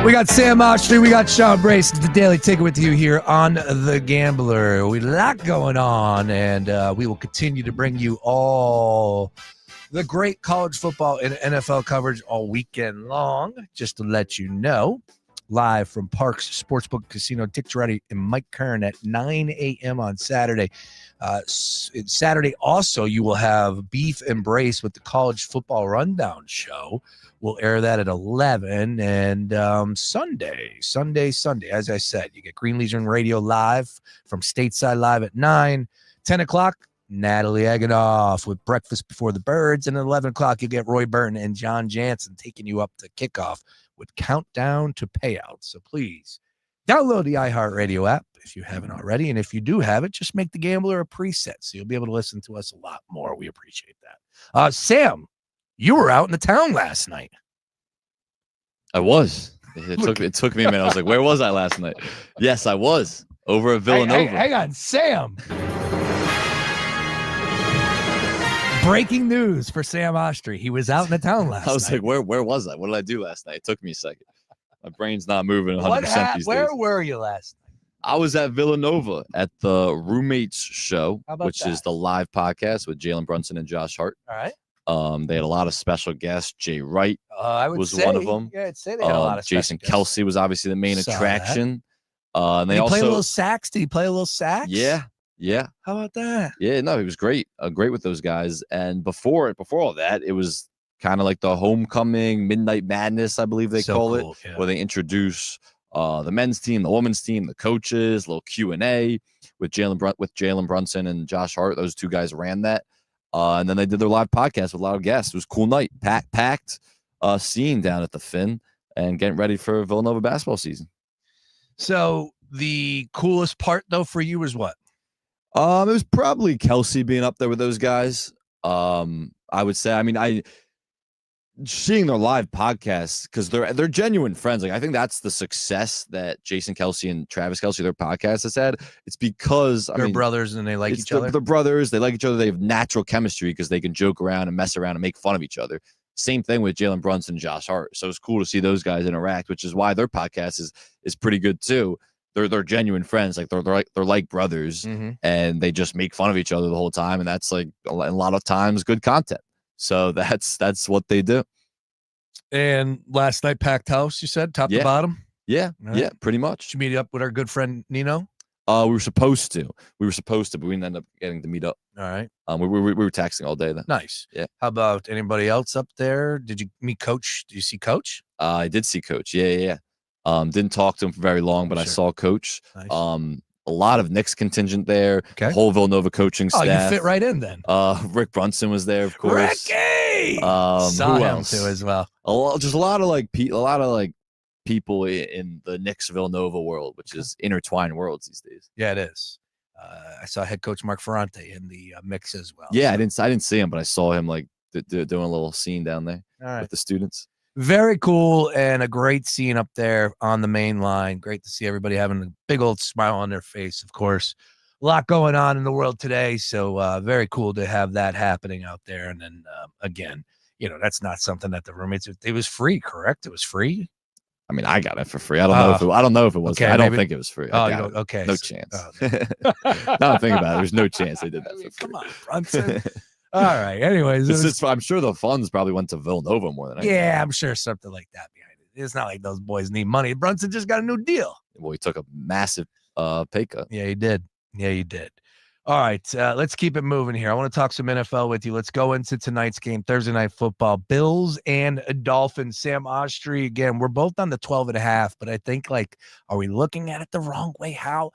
We got Sam Oshtry, we got Sean Brace, the Daily Ticket with you here on The Gambler. We got a lot going on, and we will continue to bring you all the great college football and NFL coverage all weekend long. Just to let you know, live from Parks Sportsbook Casino, Dick Giretti and Mike Kern at 9 a.m. on Saturday. Saturday also, you will have Beef and Brace with the College Football Rundown Show. We'll air that at 11. And Sunday, as I said, you get Green Legion Radio live from Stateside Live at 9. 10 o'clock, Natalie Aganoff with Breakfast Before the Birds. And at 11 o'clock, you get Roy Burton and John Jansen taking you up to kickoff with Countdown to Payout. So please download the iHeartRadio app if you haven't already. And if you do have it, just make The Gambler a preset so you'll be able to listen to us a lot more. We appreciate that. Sam, you were out in the town last night. I was. It took me a minute. I was like, where was I last night? Yes, I was over at Villanova. Hang on, Sam. Breaking news for Sam Oshtry. He was out in the town last night. I was like, where was I? What did I do last night? It took me a second. My brain's not moving 100% these days. Where were you last night? I was at Villanova at the Roommates Show, which is the live podcast with Jalen Brunson and Josh Hart. All right. They had a lot of special guests. Jay Wright was say, one of them. Yeah, I'd say they had a lot of special Jason guests. Kelsey was obviously the main attraction. And Did he also play a little sax? Did he play a little sax? Yeah. How about that? Yeah, no, he was great. Great with those guys. And before all that, it was kind of like the homecoming Midnight Madness, I believe they call it, where they introduce the men's team, the women's team, the coaches, a little Q&A with Jalen Brunson and Josh Hart. Those two guys ran that. And then they did their live podcast with a lot of guests. It was a cool night, packed scene down at the Finn and getting ready for Villanova basketball season. So the coolest part, though, for you was what? It was probably Kelsey being up there with those guys. I would say, seeing their live podcasts, because they're genuine friends. Like, I think that's the success that Jason Kelsey and Travis Kelsey, their podcast, has had. It's because they're brothers and they like each other. They're brothers. They like each other. They have natural chemistry because they can joke around and mess around and make fun of each other. Same thing with Jalen Brunson and Josh Hart. So it's cool to see those guys interact, which is why their podcast is pretty good too. They're genuine friends. Like they're like brothers, and they just make fun of each other the whole time. And that's like a lot of times good content. So that's what they do. And last night, packed house, you said, top to bottom? Yeah, right. Yeah, pretty much. Did you meet up with our good friend Nino? We were supposed to, but we didn't end up getting to meet up. All right. We were texting all day then. Nice. Yeah. How about anybody else up there? Did you meet Coach? Did you see Coach? I did see Coach. Yeah. Didn't talk to him for very long, but I saw Coach. Nice. A lot of Knicks contingent there. Okay. Whole Villanova coaching staff. Oh, you fit right in then. Rick Brunson was there, of course. Ricky! Saw him else? too as well. A lot of people in the Knicks Villanova world, which is intertwined worlds these days. Yeah, it is. I saw head coach Mark Ferrante in the mix as well. Yeah, so. I didn't see him, but I saw him doing a little scene down there with the students. Very cool and a great scene up there on the main line. Great to see everybody having a big old smile on their face, of course. A lot going on in the world today, so very cool to have that happening out there. And then, again, that's not something that the roommates – it was free, correct? It was free? I mean, I got it for free. I don't know if it was. Okay, I don't think it was free. Okay. No chance. Now I'm thinking about it. There's no chance they did that for free. Come on, Brunson. All right. Anyways, I'm sure the funds probably went to Villanova more than anything. Yeah, I'm sure something like that behind it. It's not like those boys need money. Brunson just got a new deal. Well, he took a massive pay cut. Yeah, he did. All right, let's keep it moving here. I want to talk some NFL with you. Let's go into tonight's game, Thursday Night Football, Bills and Dolphins. Sam Oshtry, again, we're both on the 12.5, but I think, are we looking at it the wrong way? How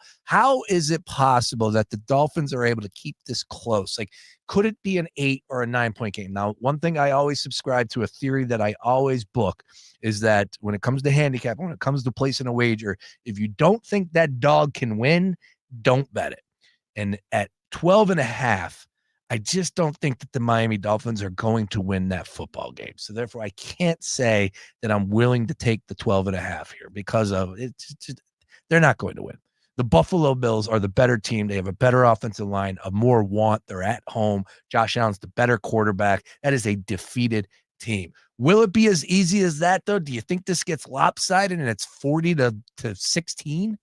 is it possible that the Dolphins are able to keep this close? Could it be an 8 or a 9-point game? Now, one thing I always subscribe to, a theory that I always book, is that when it comes to handicap, when it comes to placing a wager, if you don't think that dog can win, don't bet it. And at 12.5, I just don't think that the Miami Dolphins are going to win that football game. So therefore, I can't say that I'm willing to take the 12.5 here because of it. They're not going to win. The Buffalo Bills are the better team. They have a better offensive line, a more want. They're at home. Josh Allen's the better quarterback. That is a defeated team. Will it be as easy as that, though? Do you think this gets lopsided and it's 40 to 16?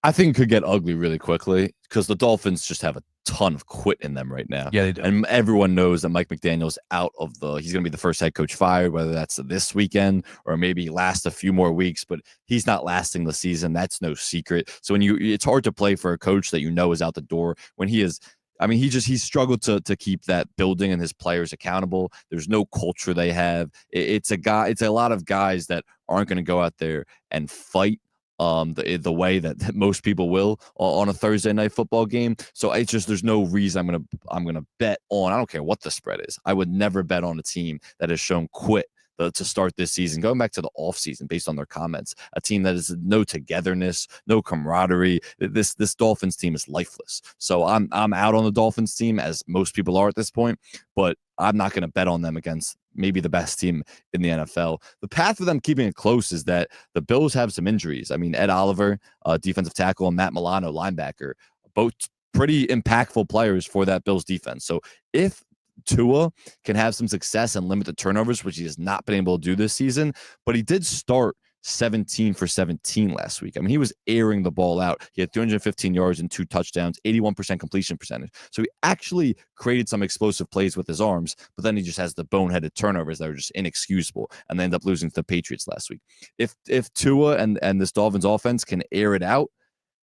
I think it could get ugly really quickly because the Dolphins just have a ton of quit in them right now. Yeah, they do. And everyone knows that Mike McDaniel's he's going to be the first head coach fired, whether that's this weekend or maybe last a few more weeks, but he's not lasting the season. That's no secret. So it's hard to play for a coach that is out the door when he is. I mean, he's struggled to keep that building and his players accountable. There's no culture they have. It's a lot of guys that aren't going to go out there and fight the way that most people will on a Thursday night football game. So it's just there's no reason I'm gonna bet on. I don't care what the spread is. I would never bet on a team that has shown quit to start this season. Going back to the offseason, based on their comments, a team that is no togetherness, no camaraderie. This Dolphins team is lifeless. So I'm out on the Dolphins team, as most people are at this point. But I'm not going to bet on them against maybe the best team in the NFL. The path for them keeping it close is that the Bills have some injuries. I mean, Ed Oliver, defensive tackle, and Matt Milano, linebacker, both pretty impactful players for that Bills defense. So if Tua can have some success and limit the turnovers, which he has not been able to do this season, but he did start 17 for 17 last week. I mean, he was airing the ball out. He had 315 yards and 2 touchdowns, 81% completion percentage. So he actually created some explosive plays with his arms, but then he just has the boneheaded turnovers that are just inexcusable, and they end up losing to the Patriots last week. If Tua and this Dolphins offense can air it out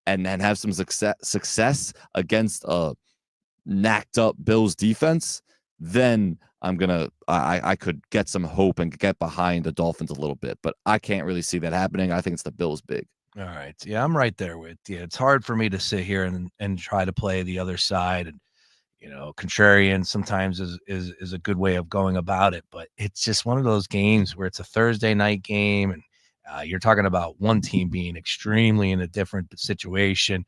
and have some success against a knacked up Bills defense, then I could get some hope and get behind the Dolphins a little bit, but I can't really see that happening. I think it's the Bills big. All right. Yeah, I'm right there with you. It's hard for me to sit here and try to play the other side. And, contrarian sometimes is a good way of going about it, but it's just one of those games where it's a Thursday night game, and you're talking about one team being extremely in a different situation.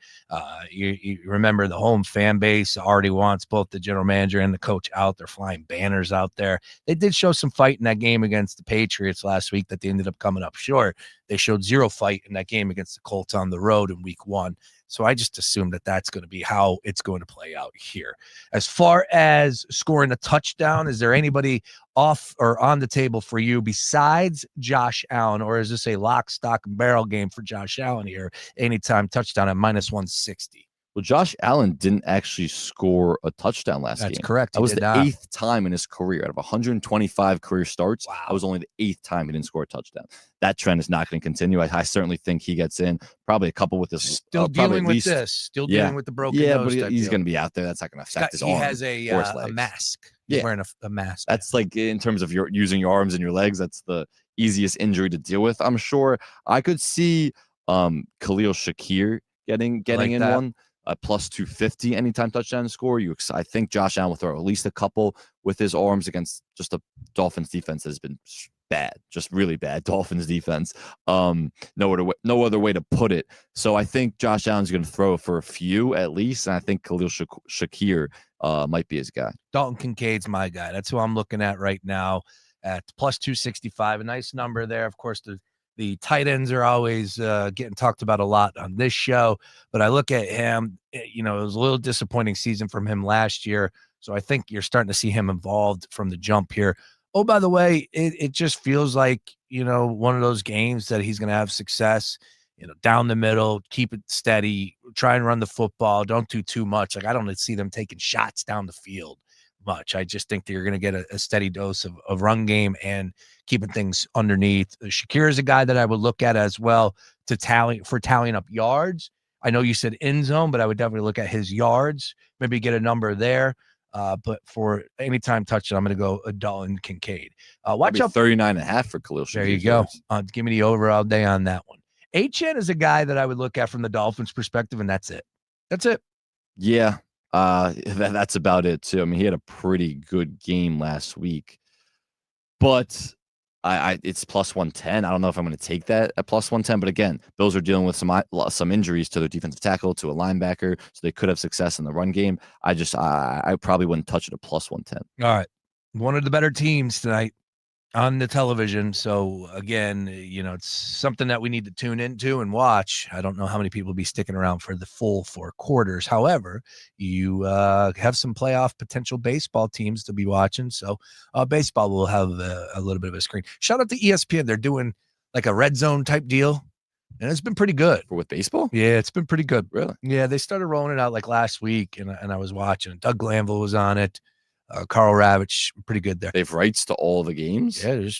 You remember the home fan base already wants both the general manager and the coach out. They're flying banners out there. They did show some fight in that game against the Patriots last week that they ended up coming up short. They showed zero fight in that game against the Colts on the road in week 1. So I just assume that that's going to be how it's going to play out here. As far as scoring a touchdown, is there anybody off or on the table for you besides Josh Allen, or is this a lock, stock, and barrel game for Josh Allen here? Anytime touchdown at -160. Well, Josh Allen didn't actually score a touchdown last game. That's correct. That was the 8th time in his career. Out of 125 career starts, that was only the 8th time he didn't score a touchdown. That trend is not going to continue. I certainly think he gets in. Probably a couple with this. Still dealing with this. Still dealing with the broken nose. Yeah, but he's going to be out there. That's not going to affect his arm. He has a mask. He's wearing a mask. That's like in terms of using your arms and your legs, that's the easiest injury to deal with. I'm sure I could see Khalil Shakir getting in one. Plus 250 anytime touchdown score. I think Josh Allen will throw at least a couple with his arms against just a Dolphins defense that has been bad, just really bad Dolphins defense. No other way to put it. So I think Josh Allen's going to throw for a few at least, and I think Khalil Shakir might be his guy. Dalton Kincaid's my guy. That's who I'm looking at right now at plus 265. A nice number there. Of course, the tight ends are always getting talked about a lot on this show, but I look at him, it was a little disappointing season from him last year. So I think you're starting to see him involved from the jump here. Oh, by the way, it just feels like, one of those games that he's going to have success, down the middle, keep it steady, try and run the football. Don't do too much. Like, I don't see them taking shots down the field much. I just think that you're going to get a steady dose of run game and keeping things underneath. Shakir is a guy that I would look at as well tallying up yards. I know you said end zone, but I would definitely look at his yards, maybe get a number there. But for anytime touchdown, I'm going to go Dalton Kincaid. Watch out 39.5 for Khalil Shakir. There you go. Give me the over all day on that one. HN is a guy that I would look at from the Dolphins perspective, and that's it. That's it. Yeah. That's about it too. I mean, he had a pretty good game last week, but It's plus 110. I don't know if I'm going to take that at plus 110. But again, Bills are dealing with some injuries to their defensive tackle, to a linebacker, so they could have success in the run game. I probably wouldn't touch it at plus 110. All right. One of the better teams tonight on the television. So again, it's something that we need to tune into and watch. I don't know how many people will be sticking around for the full 4 quarters. However, you have some playoff potential baseball teams to be watching. So baseball will have a little bit of a screen. Shout out to ESPN. They're doing like a red zone type deal. And it's been pretty good. With baseball? Yeah, it's been pretty good. Really? Yeah, they started rolling it out like last week, and I was watching. Doug Glanville was on it. Carl Ravitch, pretty good there. They have rights to all the games? Yeah,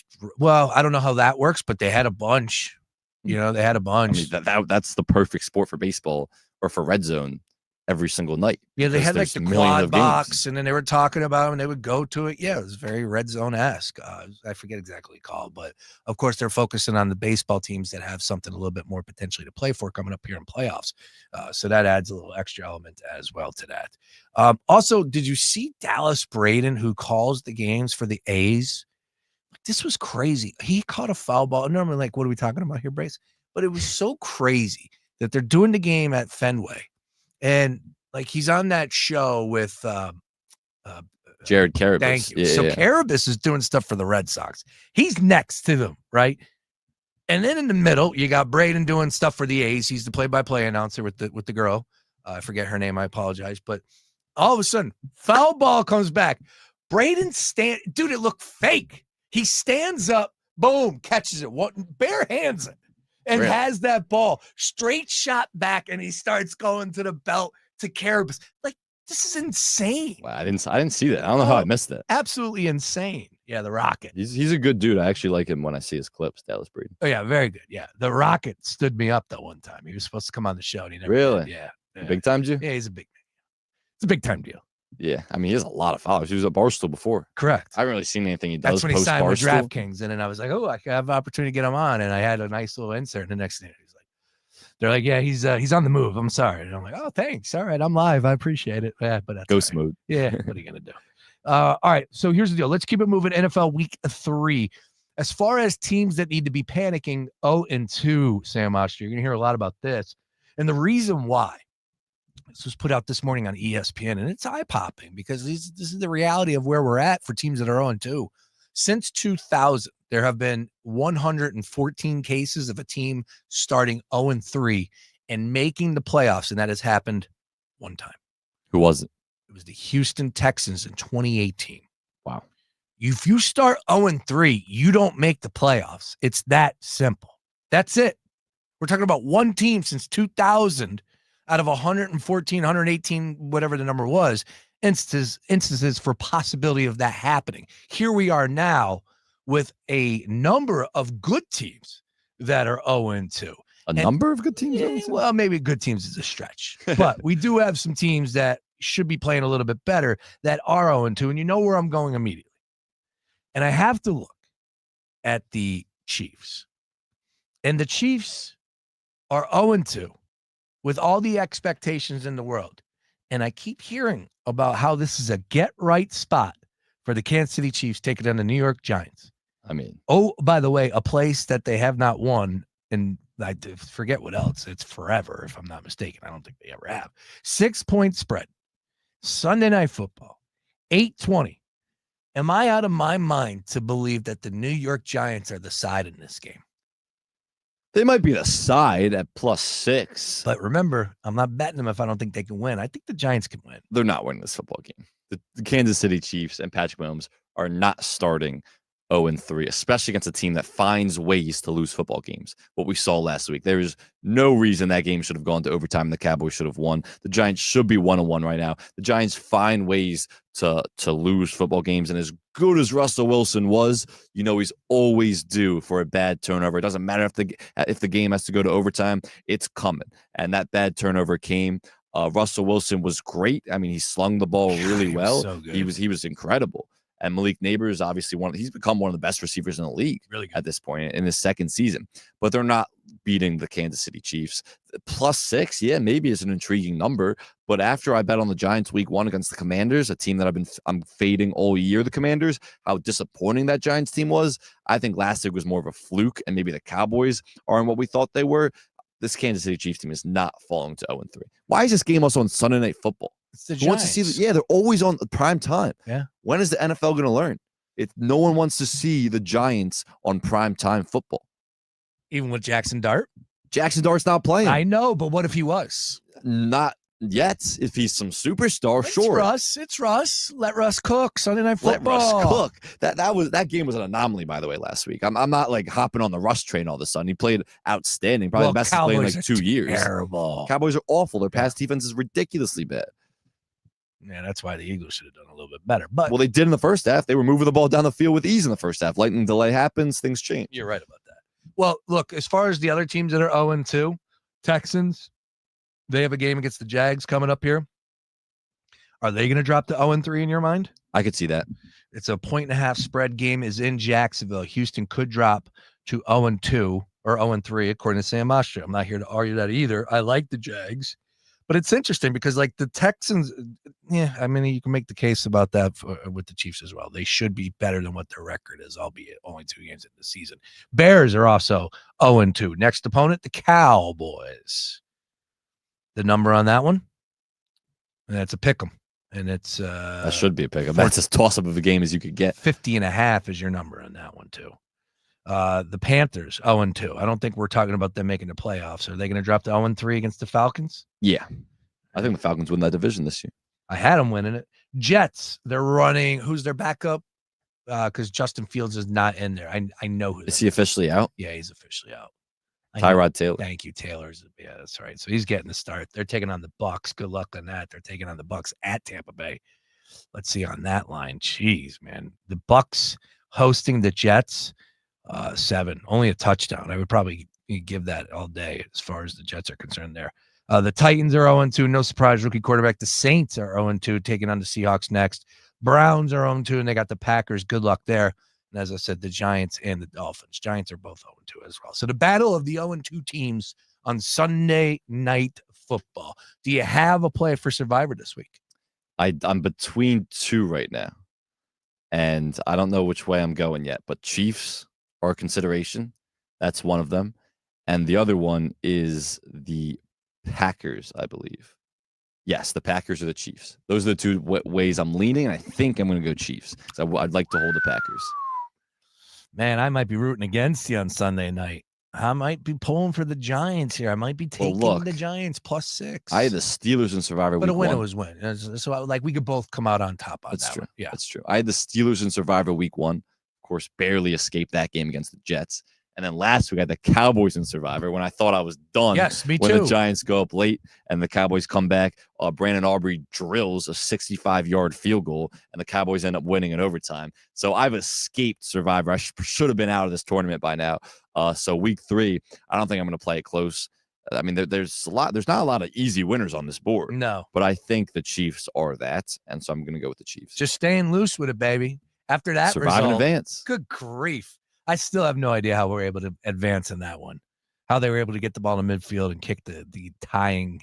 I don't know how that works, but they had a bunch. They had a bunch. I mean, that's the perfect sport for baseball or for red zone every single night. Yeah, they had like the millions quad of box, games. and then they were talking about them, and they would go to it. Yeah, it was very red zone-esque. I forget exactly what it's called, but of course they're focusing on the baseball teams that have something a little bit more potentially to play for coming up here in playoffs. So that adds a little extra element as well to that. Also, did you see Dallas Braden, who calls the games for the A's? This was crazy. He caught a foul ball. Normally, like, what are we talking about here, Brace? But it was so crazy that they're doing the game at Fenway. And like he's on that show with Jared Carabas. Thank you. Yeah, so yeah. Carabas is doing stuff for the Red Sox. He's next to them, right? And then in the middle, you got Braden doing stuff for the A's. He's the play-by-play announcer with the girl. I forget her name. I apologize. But all of a sudden, foul ball comes back. Braden dude, it looked fake. He stands up, boom, catches it, bare hands it. And Really? has that ball straight shot back, and he starts going to the belt to Carabas. Like, this is insane. Wow, I didn't see that. I don't know how I missed that. Absolutely insane. Yeah, the Rocket. He's a good dude. I actually like him when I see his clips, Dallas Braden. Oh, yeah, very good. Yeah, the Rocket stood me up that one time. He was supposed to come on the show, and he never Really? did. Yeah. Big time you? Yeah, it's a big time deal. Yeah, I mean, he has a lot of followers. He was at Barstool before. Correct. I haven't really seen anything he does That's when he post signed with Barstool. DraftKings, and then I was like, oh, I could have an opportunity to get him on, and I had a nice little insert. And the next thing, he's like, they're like, yeah, he's on the move. I'm sorry. And I'm like, oh, thanks. All right, I'm live. I appreciate it. Yeah, but that's Ghost all right. mode. Yeah, what are you gonna do? All right, so here's the deal. Let's keep it moving. NFL Week 3. As far as teams that need to be panicking, 0-2, Sam Oshtry, you're gonna hear a lot about this, and the reason why. This was put out this morning on ESPN, and it's eye-popping because this is the reality of where we're at for teams that are 0-2. Since 2000, there have been 114 cases of a team starting 0-3 and making the playoffs, and that has happened one time. Who was it? It was the Houston Texans in 2018. Wow. If you start 0-3, you don't make the playoffs. It's that simple. That's it. We're talking about one team since 2000 out of 114, 118, whatever the number was, instances for possibility of that happening. Here we are now with a number of good teams that are 0-2. Number of good teams? Yeah, well, maybe good teams is a stretch. But we do have some teams that should be playing a little bit better that are 0-2, and you know where I'm going immediately. And I have to look at the Chiefs. And the Chiefs are 0-2. With all the expectations in the world. And I keep hearing about how this is a get-right spot for the Kansas City Chiefs taking on the New York Giants. I mean. Oh, by the way, a place that they have not won, and I forget what else. It's forever, if I'm not mistaken. I don't think they ever have. 6-point spread. Sunday Night Football. 8:20. Am I out of my mind to believe that the New York Giants are the side in this game? They might be the side at +6. But remember, I'm not betting them if I don't think they can win. I think the Giants can win. They're not winning this football game. The Kansas City Chiefs and Patrick Mahomes are not starting 0-3, especially against a team that finds ways to lose football games. What we saw last week, there is no reason that game should have gone to overtime and the Cowboys should have won. The Giants should be 1-1 right now. The Giants find ways to lose football games, and as good as Russell Wilson was, he's always due for a bad turnover. It doesn't matter if the game has to go to overtime, it's coming. And that bad turnover came. Russell Wilson was great. I mean, he slung the ball really well. So good. He was incredible. And Malik Neighbors, obviously, he's become one of the best receivers in the league at this point in his second season. But they're not beating the Kansas City Chiefs. +6, yeah, maybe is an intriguing number. But after I bet on the Giants week 1 against the Commanders, a team that I'm fading all year, the Commanders, how disappointing that Giants team was, I think last week was more of a fluke, and maybe the Cowboys aren't what we thought they were. This Kansas City Chiefs team is not falling to 0-3. Why is this game also on Sunday Night Football? It's the Who wants to see Giants. yeah, they're always on prime time. Yeah. When is the NFL going to learn? No one wants to see the Giants on prime time football. Even with Jackson Dart? Jackson Dart's not playing. I know, but what if he was? Not yet. If he's some superstar, It's sure. Russ. It's Russ. Let Russ cook. Sunday Night Let Football. Russ cook. That game was an anomaly, by the way, last week. I'm not like hopping on the Russ train all of a sudden. He played outstanding, probably the best he's played in like 2 years. Terrible. Cowboys are awful. Their pass defense is ridiculously bad. Yeah, that's why the Eagles should have done a little bit better. But Well, they did in the first half. They were moving the ball down the field with ease in the first half. Lightning delay happens, things change. you're right about that. Well, look, as far as the other teams that are 0-2, Texans, they have a game against the Jags coming up here. Are they going to drop to 0-3 in your mind? I could see that. It's a 1.5 spread game is in Jacksonville. Houston could drop to 0-2 or 0-3, according to Sam Oshtry. I'm not here to argue that either. I like the Jags. But it's interesting because, like, the Texans, yeah, I mean, you can make the case about that with the Chiefs as well. They should be better than what their record is, albeit only 2 games in the season. Bears are also 0-2. Next opponent, the Cowboys. The number on that one, and that's a pick 'em. And it's that should be a pick. That's as toss-up of a game as you could get. 50.5 is your number on that one, too. The Panthers, 0-2. I don't think we're talking about them making the playoffs. Are they going to drop to 0-3 against the Falcons? Yeah. I think the Falcons win that division this year. I had them winning it. Jets, they're running. Who's their backup? Because Justin Fields is not in there. I know who. Is he officially out? Yeah, he's officially out. Tyrod Taylor. Thank you, Taylor's. Yeah, that's right. So he's getting the start. They're taking on the Bucks. Good luck on that. They're taking on the Bucks at Tampa Bay. Let's see on that line. Jeez, man. The Bucks hosting the Jets, 7. Only a touchdown. I would probably give that all day as far as the Jets are concerned there. The Titans are 0-2. No surprise, rookie quarterback. The Saints are 0-2, taking on the Seahawks next. Browns are 0-2, and they got the Packers. Good luck there. And as I said, the Giants and the Dolphins. Giants are both 0-2 as well. So the battle of the 0-2 teams on Sunday Night Football. Do you have a play for Survivor this week? I'm between 2 right now, and I don't know which way I'm going yet, but Chiefs are a consideration. That's one of them. And the other one is the Packers, I believe. Yes, the Packers or the Chiefs. Those are the 2 ways I'm leaning, and I think I'm going to go Chiefs. So I'd like to hold the Packers. Man, I might be rooting against you on Sunday night. I might be pulling for the Giants here. I might be taking the Giants +6. I had the Steelers in Survivor but Week 1. But a win was win. So, we could both come out on top on That's that true. one. Yeah, that's true. I had the Steelers in Survivor Week 1. Of course, barely escaped that game against the Jets. And then last week, I had the Cowboys in Survivor when I thought I was done. Yes, me when too. The Giants go up late and the Cowboys come back. Brandon Aubrey drills a 65-yard field goal, and the Cowboys end up winning in overtime. So I've escaped Survivor. I should have been out of this tournament by now. So week 3, I don't think I'm going to play it close. I mean, there's not a lot of easy winners on this board. No. But I think the Chiefs are that, and so I'm going to go with the Chiefs. Just staying loose with it, baby. After that Survive in result, advance. Good grief. I still have no idea how we're able to advance in that one. How they were able to get the ball in midfield and kick the tying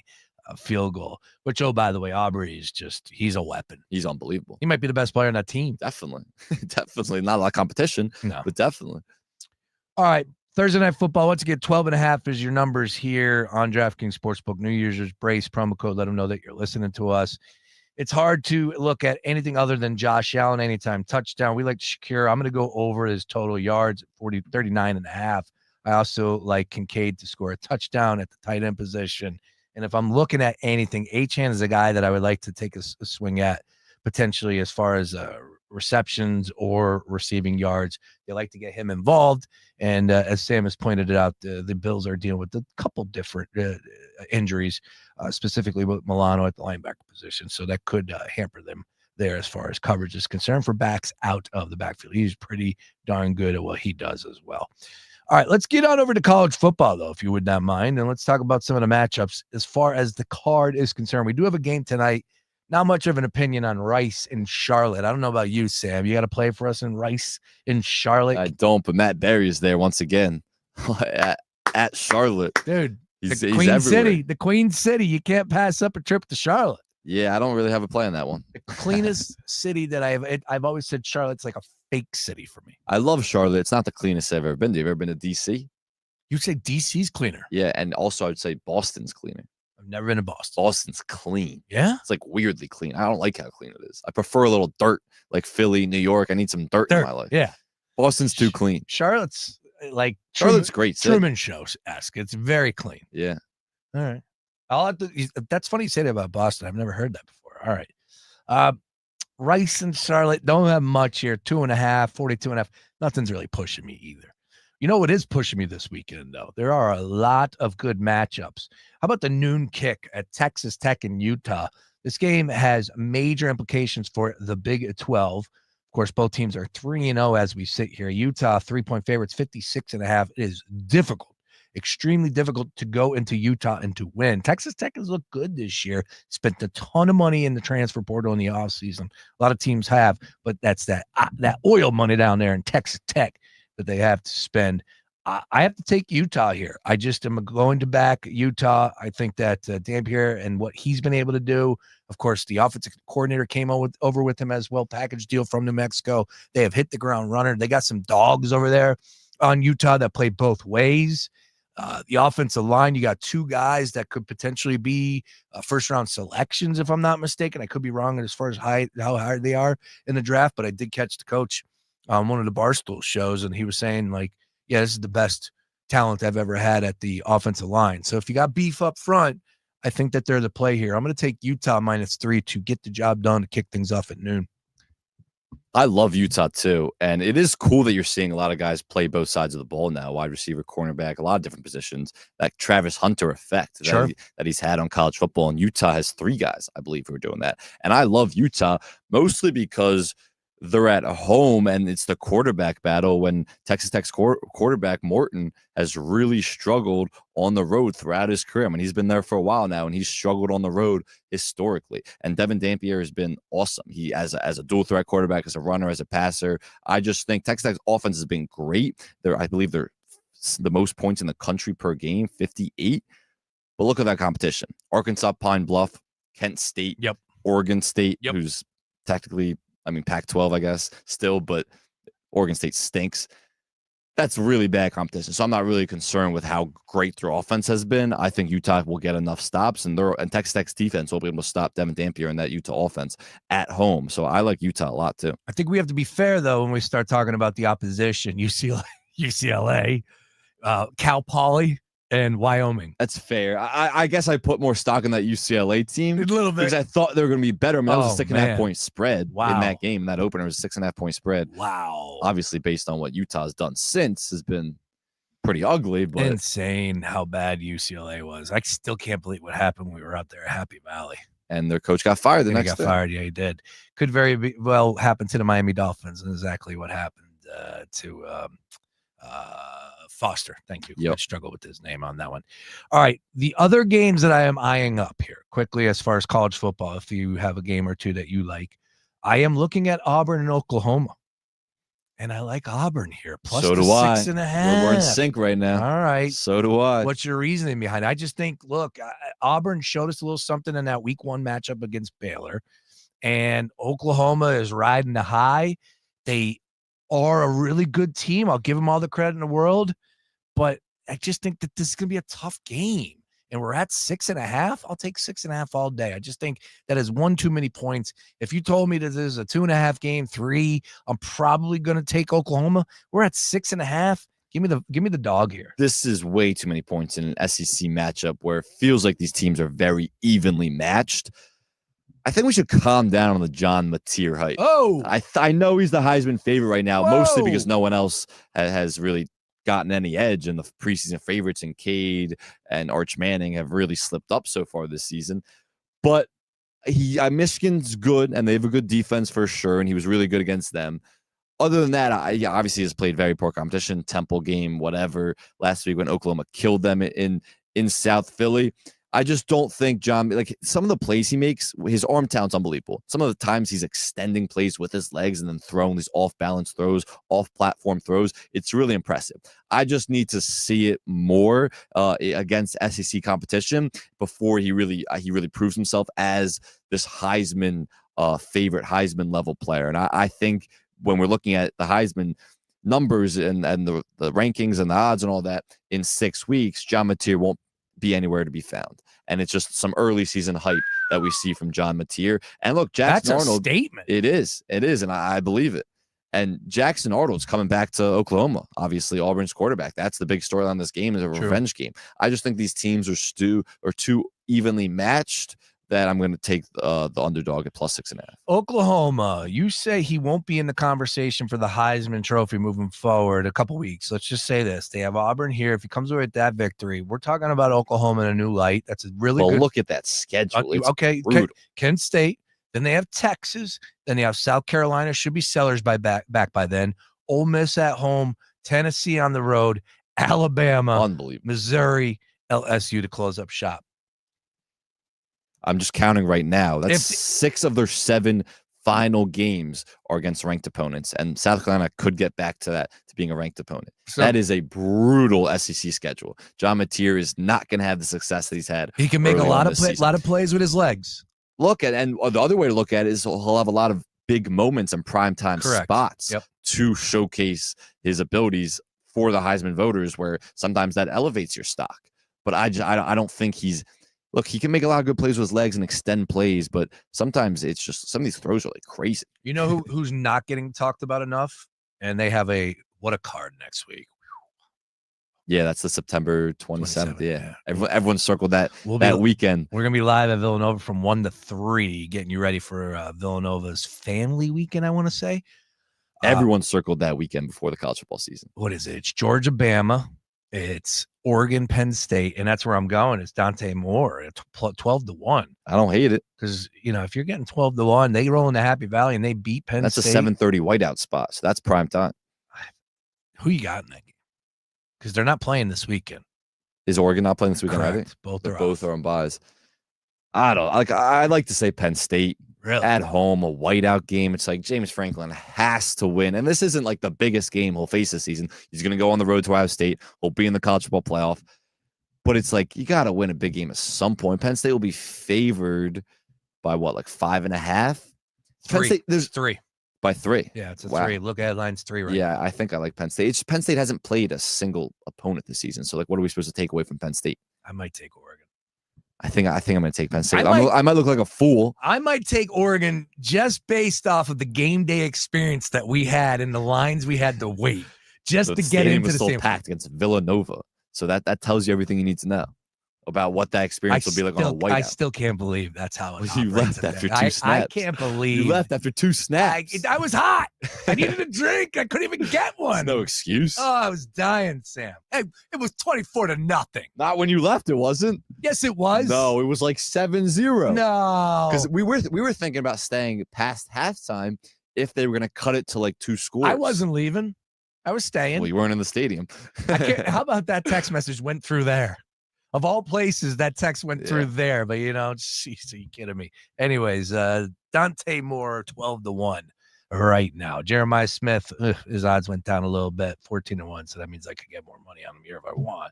field goal. Which, oh, by the way, Aubrey is he's a weapon. He's unbelievable. He might be the best player on that team. Definitely. Definitely. Not a lot of competition, but definitely. All right. Thursday Night Football. Once again, 12.5 is your numbers here on DraftKings Sportsbook. New users, brace, promo code. Let them know that you're listening to us. It's hard to look at anything other than Josh Allen anytime touchdown. We like Shakir. I'm going to go over his total yards at 39.5. I also like Kincaid to score a touchdown at the tight end position. And if I'm looking at anything, Achane is a guy that I would like to take a swing at potentially as far as receptions or receiving yards. They like to get him involved. And as Sam has pointed out, the Bills are dealing with a couple different injuries, specifically with Milano at the linebacker position. So that could hamper them there as far as coverage is concerned for backs out of the backfield. He's pretty darn good at what he does as well. All right, let's get on over to college football, though, if you would not mind. And let's talk about some of the matchups as far as the card is concerned. We do have a game tonight Not much of an opinion on Rice in Charlotte. I don't know about you, Sam. You got to play for us in Rice in Charlotte? I don't, but Matt Berry is there once again at Charlotte. Dude, he's Queen everywhere. City. The Queen City. You can't pass up a trip to Charlotte. Yeah, I don't really have a play on that one. The cleanest city that I've always said Charlotte's like a fake city for me. I love Charlotte. It's not the cleanest I've ever been to. Have you ever been to D.C.? You say D.C.'s cleaner? Yeah, and also I would say Boston's cleaner. I've never been to Boston. Boston's clean. Yeah? It's like weirdly clean. I don't like how clean it is. I prefer a little dirt, like Philly, New York. I need some dirt in my life. Yeah. Boston's too clean. Charlotte's like Charlotte's great. Truman Show-esque. It's very clean. Yeah. All right. I'll have to, that's funny you say that about Boston. I've never heard that before. All right. Rice and Charlotte don't have much here. 2.5, 42.5. Nothing's really pushing me either. You know what is pushing me this weekend, though? There are a lot of good matchups. How about the noon kick at Texas Tech and Utah? This game has major implications for the Big 12. Of course, both teams are 3-0 as we sit here. Utah, 3-point favorites, 56.5. It is difficult, extremely difficult to go into Utah and to win. Texas Tech has looked good this year. Spent a ton of money in the transfer portal in the offseason. A lot of teams have, but that's that oil money down there in Texas Tech that they have to spend. I have to take Utah here. I just am going to back Utah. I think that Dampier and what he's been able to do, of course, the offensive coordinator came over with him as well, package deal from New Mexico. They have hit the ground runner. They got some dogs over there on Utah that play both ways. The offensive line, you got two guys that could potentially be first-round selections, if I'm not mistaken. I could be wrong as far as how high they are in the draft, but I did catch the coach on one of the Barstool shows, and he was saying, like, yeah, this is the best talent I've ever had at the offensive line. So if you got beef up front, I think that they're the play here. I'm going to take Utah -3 to get the job done to kick things off at noon. I love Utah too, and it is cool that you're seeing a lot of guys play both sides of the ball now, wide receiver, cornerback, a lot of different positions, that Travis Hunter effect that he's had on college football. And Utah has 3 guys, I believe, who are doing that. And I love Utah mostly because they're at home and it's the quarterback battle when Texas Tech's quarterback Morton has really struggled on the road throughout his career. I mean, he's been there for a while now and he's struggled on the road historically. And Devin Dampier has been awesome. He as a dual threat quarterback, as a runner, as a passer. I just think Texas Tech's offense has been great. I believe they're the most points in the country per game, 58. But look at that competition. Arkansas, Pine Bluff, Kent State, Oregon State, who's technically, Pac-12, I guess, still, but Oregon State stinks. That's really bad competition. So I'm not really concerned with how great their offense has been. I think Utah will get enough stops, and Texas Tech's defense will be able to stop Devin Dampier and that Utah offense at home. So I like Utah a lot too. I think we have to be fair, though, when we start talking about the opposition. UCLA, Cal Poly, and Wyoming. That's fair. I guess I put more stock in that UCLA team a little bit because I thought they were going to be better. That was a 6.5 point spread Wow. in that game. That opener was a 6.5 point spread. Wow. Obviously, based on what Utah's done since, has been pretty ugly. But insane how bad UCLA was. I still can't believe what happened when we were out there at Happy Valley. And their coach got fired the next day. Fired. Yeah, he did. Could very well happen to the Miami Dolphins, and exactly what happened to Foster. Thank you. I struggle with his name on that one. All right. The other games that I am eyeing up here quickly as far as college football, if you have a game or two that you like, I am looking at Auburn and Oklahoma. And I like Auburn here. Plus so do 6.5. We're in sync right now. All right. So do I. What's your reasoning behind it? I just think, look, Auburn showed us a little something in that week 1 matchup against Baylor. And Oklahoma is riding the high. They are a really good team. I'll give them all the credit in the world. But I just think that this is going to be a tough game. And we're at 6.5. I'll take 6.5 all day. I just think that is one too many points. If you told me that this is a 2.5 game, 3, I'm probably going to take Oklahoma. We're at 6.5. Give me the dog here. This is way too many points in an SEC matchup where it feels like these teams are very evenly matched. I think we should calm down on the John Mateer hype. Oh, I know he's the Heisman favorite right now, mostly because no one else has really gotten any edge, and the preseason favorites and Cade and Arch Manning have really slipped up so far this season. But Michigan's good, and they have a good defense for sure, and he was really good against them. Other than that, obviously has played very poor competition, Temple game, whatever, last week when Oklahoma killed them in South Philly. I just don't think John, like some of the plays he makes, his arm talent's unbelievable. Some of the times he's extending plays with his legs and then throwing these off-balance throws, off-platform throws. It's really impressive. I just need to see it more against SEC competition before he really proves himself as this Heisman favorite, Heisman level player. And I think when we're looking at the Heisman numbers and the rankings and the odds and all that in 6 weeks, John Mateer won't be anywhere to be found. And it's just some early season hype that we see from John Mateer. And look, Jackson That's a Arnold. statement. It is. And I believe it. And Jackson Arnold's coming back to Oklahoma, obviously Auburn's quarterback. That's the big storyline in this game, is a revenge game. I just think these teams are too evenly matched that I'm going to take the underdog at +6.5. Oklahoma, you say he won't be in the conversation for the Heisman Trophy moving forward a couple weeks. Let's just say this. They have Auburn here. If he comes away with that victory, we're talking about Oklahoma in a new light. That's a really good. Look at that schedule. It's okay. brutal. Kent State. Then they have Texas. Then they have South Carolina. Should be sellers back by then. Ole Miss at home. Tennessee on the road. Alabama. Unbelievable. Missouri. LSU to close up shop. I'm just counting right now. That's 6 of their 7 final games are against ranked opponents, and South Carolina could get back to being a ranked opponent. So, that is a brutal SEC schedule. John Mateer is not going to have the success that he's had. He can make a lot of plays with his legs. Look at, and the other way to look at it is he'll have a lot of big moments and primetime spots to showcase his abilities for the Heisman voters, where sometimes that elevates your stock. But I don't think he's. Look, he can make a lot of good plays with his legs and extend plays, but sometimes it's just some of these throws are like crazy. You know who's not getting talked about enough? And they have what a card next week. Yeah, that's the September 27th. Yeah. Everyone circled that weekend. We're going to be live at Villanova from 1 to 3, getting you ready for Villanova's family weekend, I want to say. Everyone circled that weekend before the college football season. What is it? It's Georgia, Bama. It's Oregon, Penn State, and that's where I'm going. It's Dante Moore at 12-1. I don't hate it because if you're getting 12-1, they roll into Happy Valley and they beat Penn State. That's a 7:30 whiteout spot, so that's prime time. Who you got in that game? Because they're not playing this weekend. Is Oregon not playing this weekend? Correct. Both are on buys. I don't like. I like to say Penn State. Really? At home, a whiteout game. It's like James Franklin has to win. And this isn't like the biggest game he'll face this season. He's going to go on the road to Ohio State. He'll be in the college football playoff. But it's like, you got to win a big game at some point. Penn State will be favored by what, like 5.5? Penn State, there's 3. By 3. Yeah, it's a 3. Look at line's 3 right now. now. I think I like Penn State. Penn State hasn't played a single opponent this season. So, like, what are we supposed to take away from Penn State? I might take Oregon. I think I'm going to take Penn State. I might look like a fool. I might take Oregon just based off of the game day experience that we had and the lines we had to wait just to get into the stadium. Packed against Villanova, so that tells you everything you need to know about what that experience will be like on a whiteout. I still can't believe that's how it you left after 2 snaps. I can't believe you left after 2 snaps. I was hot. I needed a drink. I couldn't even get one. No excuse. Oh, I was dying, Sam. Hey, it was 24-0. Not when you left, it wasn't. Yes, it was. No, it was like 7-0. No, because we were thinking about staying past halftime if they were going to cut it to like 2 scores. I wasn't leaving. I was staying. Well, you weren't in the stadium. How about that text message went through there? Of all places, that text went through there, but jeez, are you kidding me? Anyways, Dante Moore 12-1 right now. Jeremiah Smith, his odds went down a little bit, 14-1, so that means I could get more money on him here if I want.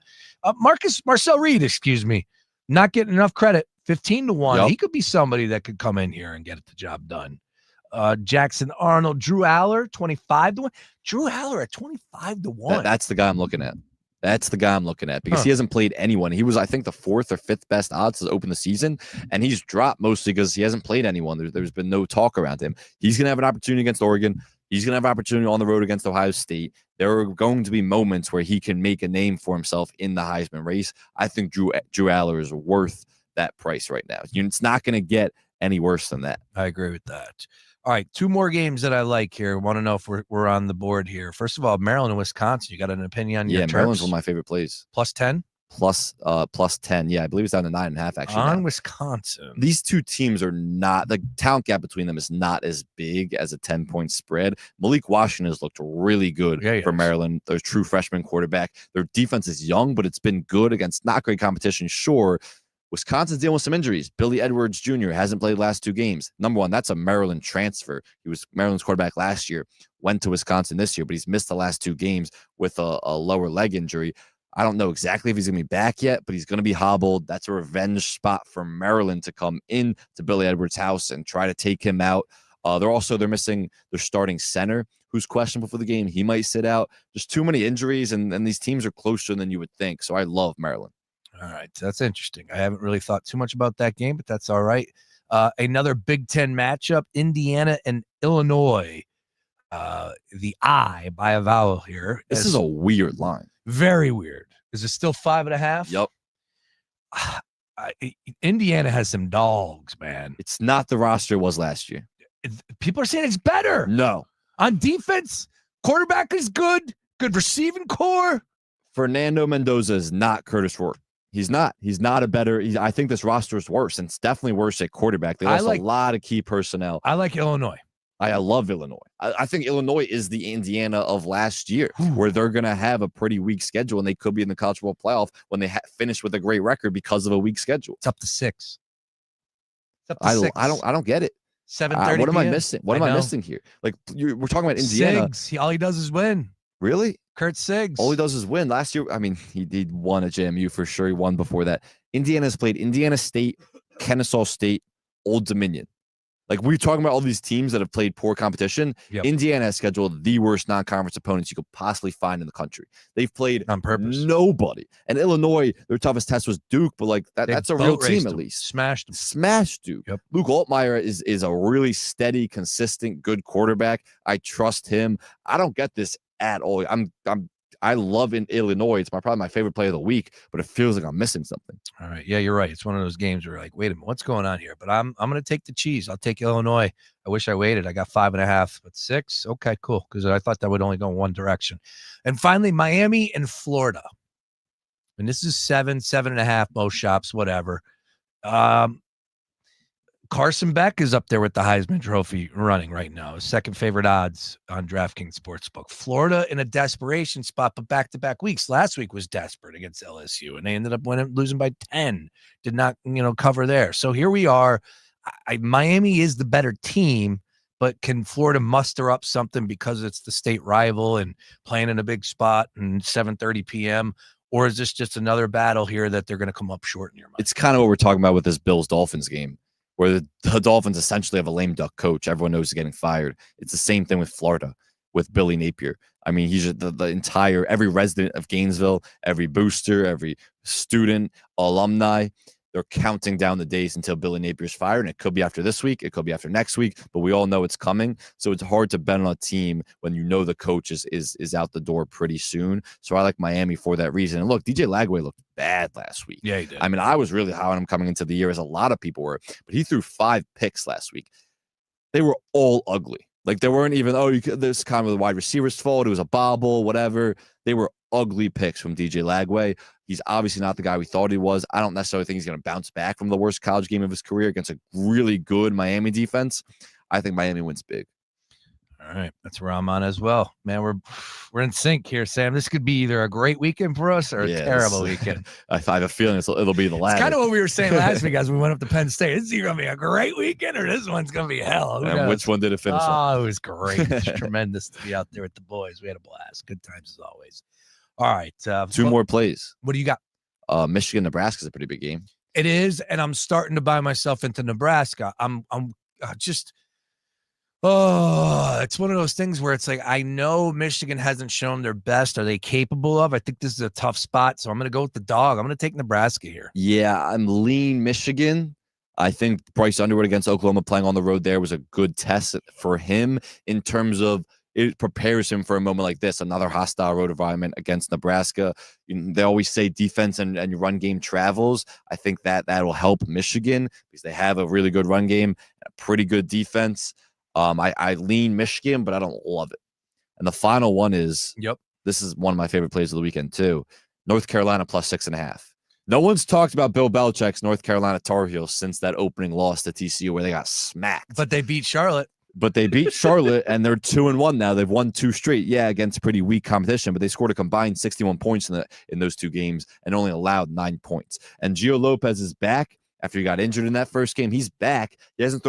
Marcel Reed, excuse me, not getting enough credit, 15-1. Yep. He could be somebody that could come in here and get the job done. Jackson Arnold, Drew Aller, 25-1. Drew Aller at 25-1. That's the guy I'm looking at. That's the guy I'm looking at because he hasn't played anyone. He was, I think, the 4th or 5th best odds to open the season, and he's dropped mostly because he hasn't played anyone. There's been no talk around him. He's going to have an opportunity against Oregon. He's going to have an opportunity on the road against Ohio State. There are going to be moments where he can make a name for himself in the Heisman race. I think Drew Aller is worth that price right now. It's not going to get any worse than that. I agree with that. All right, 2 more games that I like here. Want to know if we're on the board here. First of all, Maryland and Wisconsin. You got an opinion on your Terps? Maryland's one of my favorite plays. +10? Plus 10. Yeah, I believe it's down to 9.5 actually. On Wisconsin. These 2 teams are not, the talent gap between them is not as big as a 10-point spread. Malik Washington has looked really good for Maryland. Their true freshman quarterback. Their defense is young, but it's been good against not great competition, sure. Wisconsin's dealing with some injuries. Billy Edwards Jr. hasn't played the last 2 games. Number one, that's a Maryland transfer. He was Maryland's quarterback last year, went to Wisconsin this year, but he's missed the last 2 games with a lower leg injury. I don't know exactly if he's going to be back yet, but he's going to be hobbled. That's a revenge spot for Maryland to come in to Billy Edwards' house and try to take him out. They're missing their starting center, who's questionable for the game. He might sit out. There's too many injuries, and these teams are closer than you would think. So I love Maryland. All right, that's interesting. I haven't really thought too much about that game, but that's all right. Another Big Ten matchup, Indiana and Illinois. The I by a vowel here. This is a weird line. Very weird. Is it still 5.5? Yep. Indiana has some dogs, man. It's not the roster it was last year. People are saying it's better. No. On defense, quarterback is good receiving core. Fernando Mendoza is not Curtis Rourke. He's not. He's not a better. I think this roster is worse, and it's definitely worse at quarterback. They lost a lot of key personnel. I like Illinois. I love Illinois. I think Illinois is the Indiana of last year, where they're going to have a pretty weak schedule, and they could be in the college football playoff when they finish with a great record because of a weak schedule. It's up to 6. It's up to I 6. don't get it. 7:30. What am I missing? What am I missing here? Like we're talking about Indiana. Siggs, all he does is win. Really? Kurt Siggs. All he does is win. Last year, I mean, he won at JMU for sure. He won before that. Indiana's played Indiana State, Kennesaw State, Old Dominion. Like we're talking about all these teams that have played poor competition. Yep. Indiana has scheduled the worst non-conference opponents you could possibly find in the country. They've played on purpose. Nobody. And Illinois, their toughest test was Duke, but like that's a real team at least. Smashed Duke. Yep. Luke Altmaier is a really steady, consistent, good quarterback. I trust him. I don't get this at all. I love in Illinois. It's probably my favorite play of the week, but it feels like I'm missing something. All right. Yeah, you're right. It's one of those games where you're like, wait a minute, what's going on here? But I'm going to take the cheese. I'll take Illinois. I wish I waited. I got 5.5, but 6. Okay, cool. Because I thought that would only go in one direction. And finally, Miami and Florida. And this is 7.5, most shops, whatever. Carson Beck is up there with the Heisman Trophy running right now. His second favorite odds on DraftKings Sportsbook. Florida in a desperation spot, but back-to-back weeks. Last week was desperate against LSU, and they ended up losing by 10. Did not, cover there. So here we are. Miami is the better team, but can Florida muster up something because it's the state rival and playing in a big spot and 7:30 p.m., or is this just another battle here that they're going to come up short in your mind? It's kind of what we're talking about with this Bills-Dolphins game, where the Dolphins essentially have a lame duck coach. Everyone knows he's getting fired. It's the same thing with Florida, with Billy Napier. I mean, he's every resident of Gainesville, every booster, every student, alumni, they're counting down the days until Billy Napier's fired. And it could be after this week. It could be after next week, but we all know it's coming. So it's hard to bet on a team when you know the coach is out the door pretty soon. So I like Miami for that reason. And look, DJ Lagway looked bad last week. Yeah, he did. I mean, I was really high on him coming into the year, as a lot of people were, but he threw 5 picks last week. They were all ugly. Like they weren't even, this kind of the wide receiver's fault. It was a bobble, whatever. They were ugly picks from DJ Lagway. He's obviously not the guy we thought he was. I don't necessarily think he's going to bounce back from the worst college game of his career against a really good Miami defense. I think Miami wins big. All right, that's where I'm on as well, man. We're in sync here, Sam. This could be either a great weekend for us or a terrible weekend. I have a feeling it'll be the latter. It's kind of what we were saying last week as we went up to Penn State. This is either going to be a great weekend or this one's going to be hell. And which one did it finish? Oh, it was great. It's tremendous to be out there with the boys. We had a blast. Good times as always. All right, 2 more plays. What do you got? Michigan, Nebraska is a pretty big game. It is, and I'm starting to buy myself into Nebraska. It's one of those things where it's like, I know Michigan hasn't shown their best. Are they capable of? I think this is a tough spot, so I'm going to go with the dog. I'm going to take Nebraska here. Yeah, I'm lean Michigan. I think Bryce Underwood against Oklahoma playing on the road there was a good test for him in terms of it prepares him for a moment like this, another hostile road environment against Nebraska. They always say defense and your run game travels. I think that will help Michigan because they have a really good run game, a pretty good defense. I lean Michigan, but I don't love it. And the final one is, this is one of my favorite plays of the weekend too. North Carolina plus 6.5. No one's talked about Bill Belichick's North Carolina Tar Heels since that opening loss to TCU where they got smacked. But they beat Charlotte. But they beat Charlotte, and they're 2-1 now. They've won 2 straight, against pretty weak competition, but they scored a combined 61 points in those 2 games and only allowed 9 points. And Gio Lopez is back after he got injured in that first game. He's back. He hasn't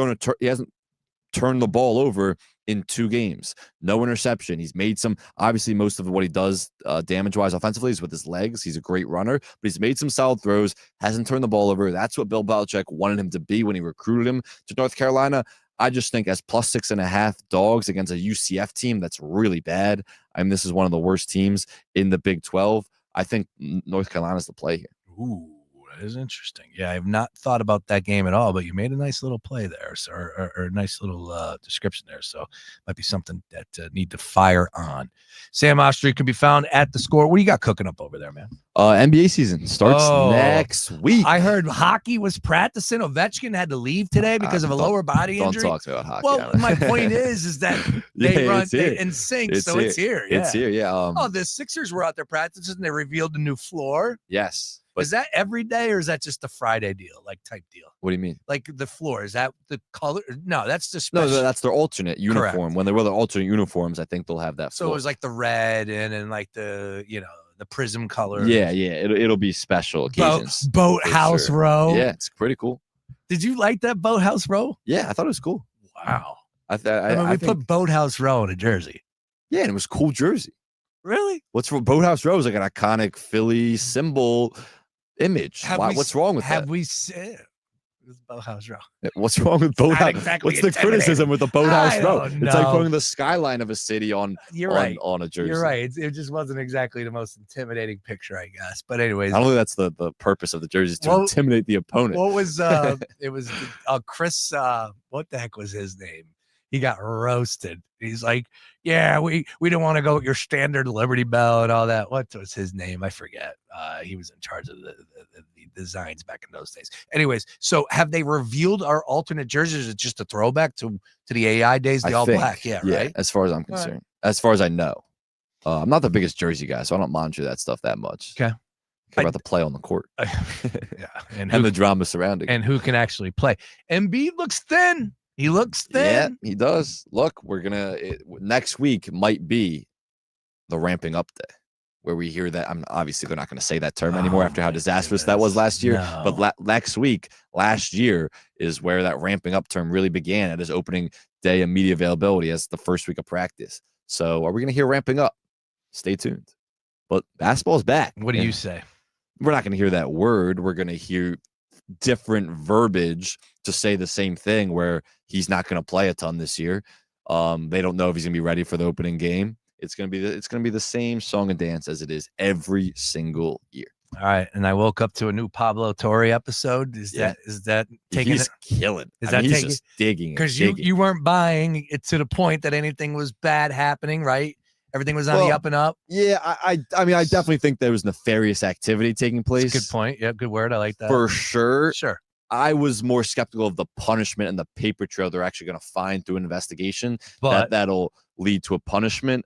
turned the ball over in 2 games. No interception. He's made some, obviously most of what he does damage-wise offensively is with his legs. He's a great runner, but he's made some solid throws, hasn't turned the ball over. That's what Bill Belichick wanted him to be when he recruited him to North Carolina. I just think as plus 6.5 dogs against a UCF team that's really bad. I mean, this is one of the worst teams in the Big 12. I think North Carolina's the play here. Ooh, that is interesting. Yeah, I have not thought about that game at all, but you made a nice little play there, or a nice little description there. So might be something that need to fire on. Sam Oshtry can be found at The Score. What do you got cooking up over there, man? NBA season starts next week. I heard hockey was practicing. Ovechkin had to leave today because of a lower body injury. Don't talk about hockey. Well, my point is that they run in sync, so it's here. It's here, yeah. The Sixers were out there practicing, and they revealed a new floor. Yes. Is that every day, or is that just a Friday deal, like type deal? What do you mean? Like the floor, is that the color? No, that's the special. No, that's their alternate uniform. Correct. When they wear their alternate uniforms, I think they'll have that So floor. it was like the red and like the prism color. Yeah. It'll be special occasions. Boathouse row. Yeah, it's pretty cool. Did you like that Boathouse row? Yeah, I thought it was cool. Wow. I we put Boathouse row in a jersey. Yeah, and it was cool jersey. Really? What's for Boathouse row is like an iconic Philly symbol image. What's wrong with that? Have we said Boathouse row? What's wrong with Boathouse? Exactly What's the criticism with the Boathouse row? It's know. like putting the skyline of a city on a jersey. You're right. It just wasn't exactly the most intimidating picture, I guess. But anyways, I don't think that's the purpose of the jersey is to intimidate the opponent. What was it was Chris what the heck was his name? He got roasted. He's like, yeah, we didn't want to go with your standard Liberty Bell and all that. What was his name? I forget. He was in charge of the designs back in those days. Anyways, so have they revealed our alternate jerseys? Is it just a throwback to the AI days, the all black? Yeah, right. As far as I'm concerned, as far as I know, I'm not the biggest jersey guy, so I don't monitor that stuff that much. Okay. I care about the play on the court. Yeah, and the drama surrounding and who can actually play. Embiid looks thin. He looks thin. Yeah, he does. Look, next week might be the ramping up day where we hear that. Obviously they're not going to say that term anymore after how disastrous that was last year. No. But last year is where that ramping up term really began at his opening day of media availability as the first week of practice. So are we going to hear ramping up? Stay tuned. But basketball's back. What do you say? We're not going to hear that word. We're going to hear different verbiage to say the same thing, where he's not going to play a ton this year. They don't know if he's going to be ready for the opening game. It's going to be the same song and dance as it is every single year. All right, and I woke up to a new Pablo Torre episode. Is that taking? He's killing. He's just digging because you weren't buying it to the point that anything was bad happening, right? Everything was on the up and up. Yeah, I mean, I definitely think there was nefarious activity taking place. That's a good point. Yeah, good word. I like that. For sure. Sure. I was more skeptical of the punishment and the paper trail they're actually going to find through an investigation. But that'll lead to a punishment.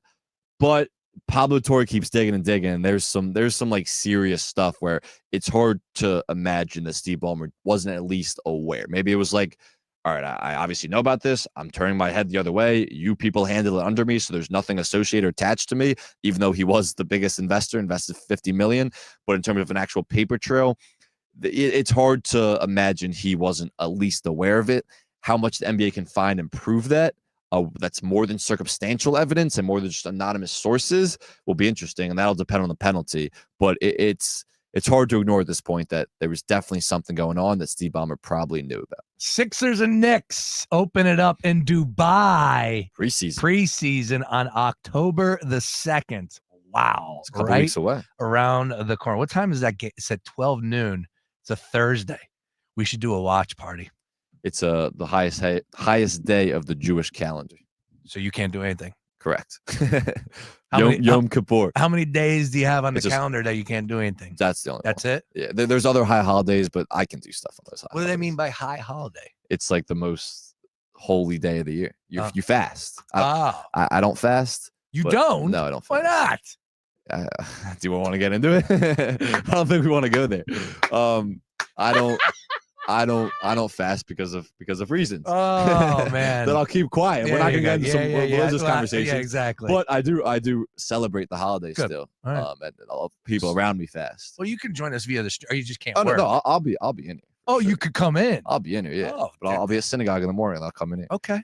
But Pablo Torre keeps digging and digging, and there's some like serious stuff where it's hard to imagine that Steve Ballmer wasn't at least aware. Maybe it was like, all right, I obviously know about this. I'm turning my head the other way. You people handle it under me, so there's nothing associated or attached to me, even though he was the biggest investor, invested $50 million. But in terms of an actual paper trail, it's hard to imagine he wasn't at least aware of it. How much the NBA can find and prove that's more than circumstantial evidence and more than just anonymous sources will be interesting, and that'll depend on the penalty. But it's hard to ignore at this point that there was definitely something going on that Steve Ballmer probably knew about. Sixers and Knicks open it up in Dubai. Preseason on October the 2nd. Wow. It's a couple weeks away. Around the corner. What time is that game? It's at 12 noon. It's a Thursday. We should do a watch party. It's the highest day of the Jewish calendar. So you can't do anything. Correct. Yom Kippur. How many days do you have on the calendar that you can't do anything? That's the only That's one. it? Yeah. There's other high holidays, but I can do stuff on those high What do they mean by high holiday? It's like the most holy day of the year. You fast. I don't fast. You don't? No, I don't fast. Why not? Do we want to get into it? I don't think we want to go there. I don't. I don't fast because of reasons. Oh man, that I'll keep quiet. Yeah, We're not you gonna get into go. some Yeah, religious Well, conversations. Yeah, exactly. But I do celebrate the holiday Good. still. All right. And all the people around me fast. Well, you can join us via the stream, or you just can't. Oh work. no, I'll be in here. Oh, you could come in. I'll be in here, yeah. Oh, But I'll be at synagogue in the morning. I'll come in here. Okay.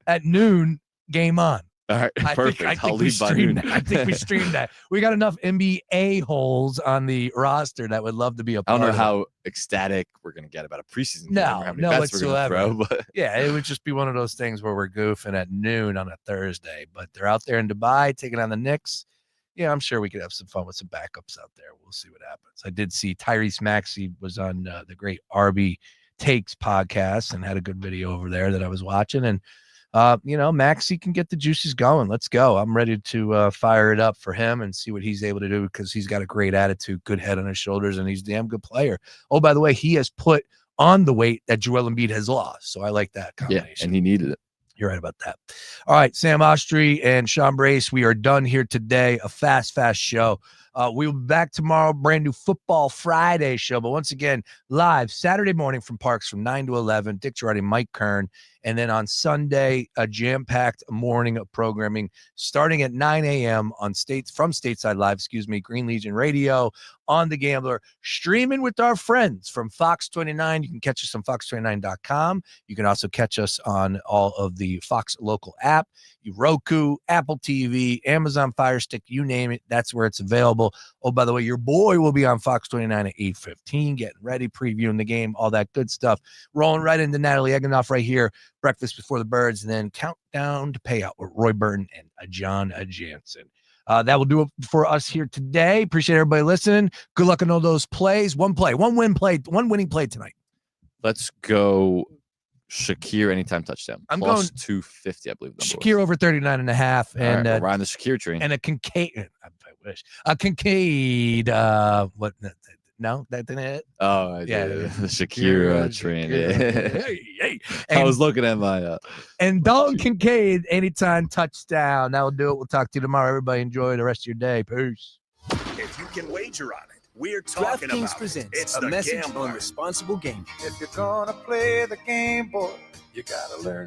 At noon, game on. All right, perfect. I I'll think we leave by streamed noon. that. I think we streamed that. We got enough NBA holes on the roster that would love to be a I part don't know of how ecstatic we're gonna get about a preseason game or No, how many no bets we're gonna whatsoever. throw, but Yeah, it would just be one of those things where we're goofing at noon on a Thursday. But they're out there in Dubai taking on the Knicks. Yeah, I'm sure we could have some fun with some backups out there. We'll see what happens. I did see Tyrese Maxey was on the great RB Takes podcast and had a good video over there that I was watching. And Maxey can get the juices going. Let's go. I'm ready to fire it up for him and see what he's able to do because he's got a great attitude, good head on his shoulders, and he's a damn good player. Oh, by the way, he has put on the weight that Joel Embiid has lost. So I like that combination. yeah, and he needed it. You're right about that. All right, Sam Oshtry and Sean Brace, we are done here today. A fast show. We'll be back tomorrow, brand new Football Friday show. But once again, live Saturday morning from Parks from 9 to 11. Dick Girardi, Mike Kern. And then on Sunday, a jam-packed morning of programming starting at 9 a.m. from Stateside Live, Green Legion Radio, on The Gambler, streaming with our friends from Fox 29. You can catch us on fox29.com. You can also catch us on all of the Fox local app, Roku, Apple TV, Amazon Fire Stick, you name it. That's where it's available. Oh, by the way, your boy will be on Fox 29 at 8:15, getting ready, previewing the game, all that good stuff. Rolling right into Natalie Eganoff right here. Breakfast Before the Birds, and then Countdown to Payout with Roy Burton and John Jansen. That will do it for us here today. Appreciate everybody listening. Good luck on all those plays. One winning play tonight. Let's go Shakir anytime touchdown. I'm Plus going 250, I believe. Shakir over 39.5. And right, we're on the Shakir train. And a Kincaid. I wish. A Kincaid. What? No, that didn't it. Oh, yeah, the Shakira train. Hey. I was looking at my and Dalton Kincaid anytime touchdown. That will do it. We'll talk to you tomorrow. Everybody enjoy the rest of your day. Peace. If you can wager on it, we're talking about DraftKings presents It's a the message Gambler. on responsible gaming. If you're gonna play the game, boy, you gotta learn.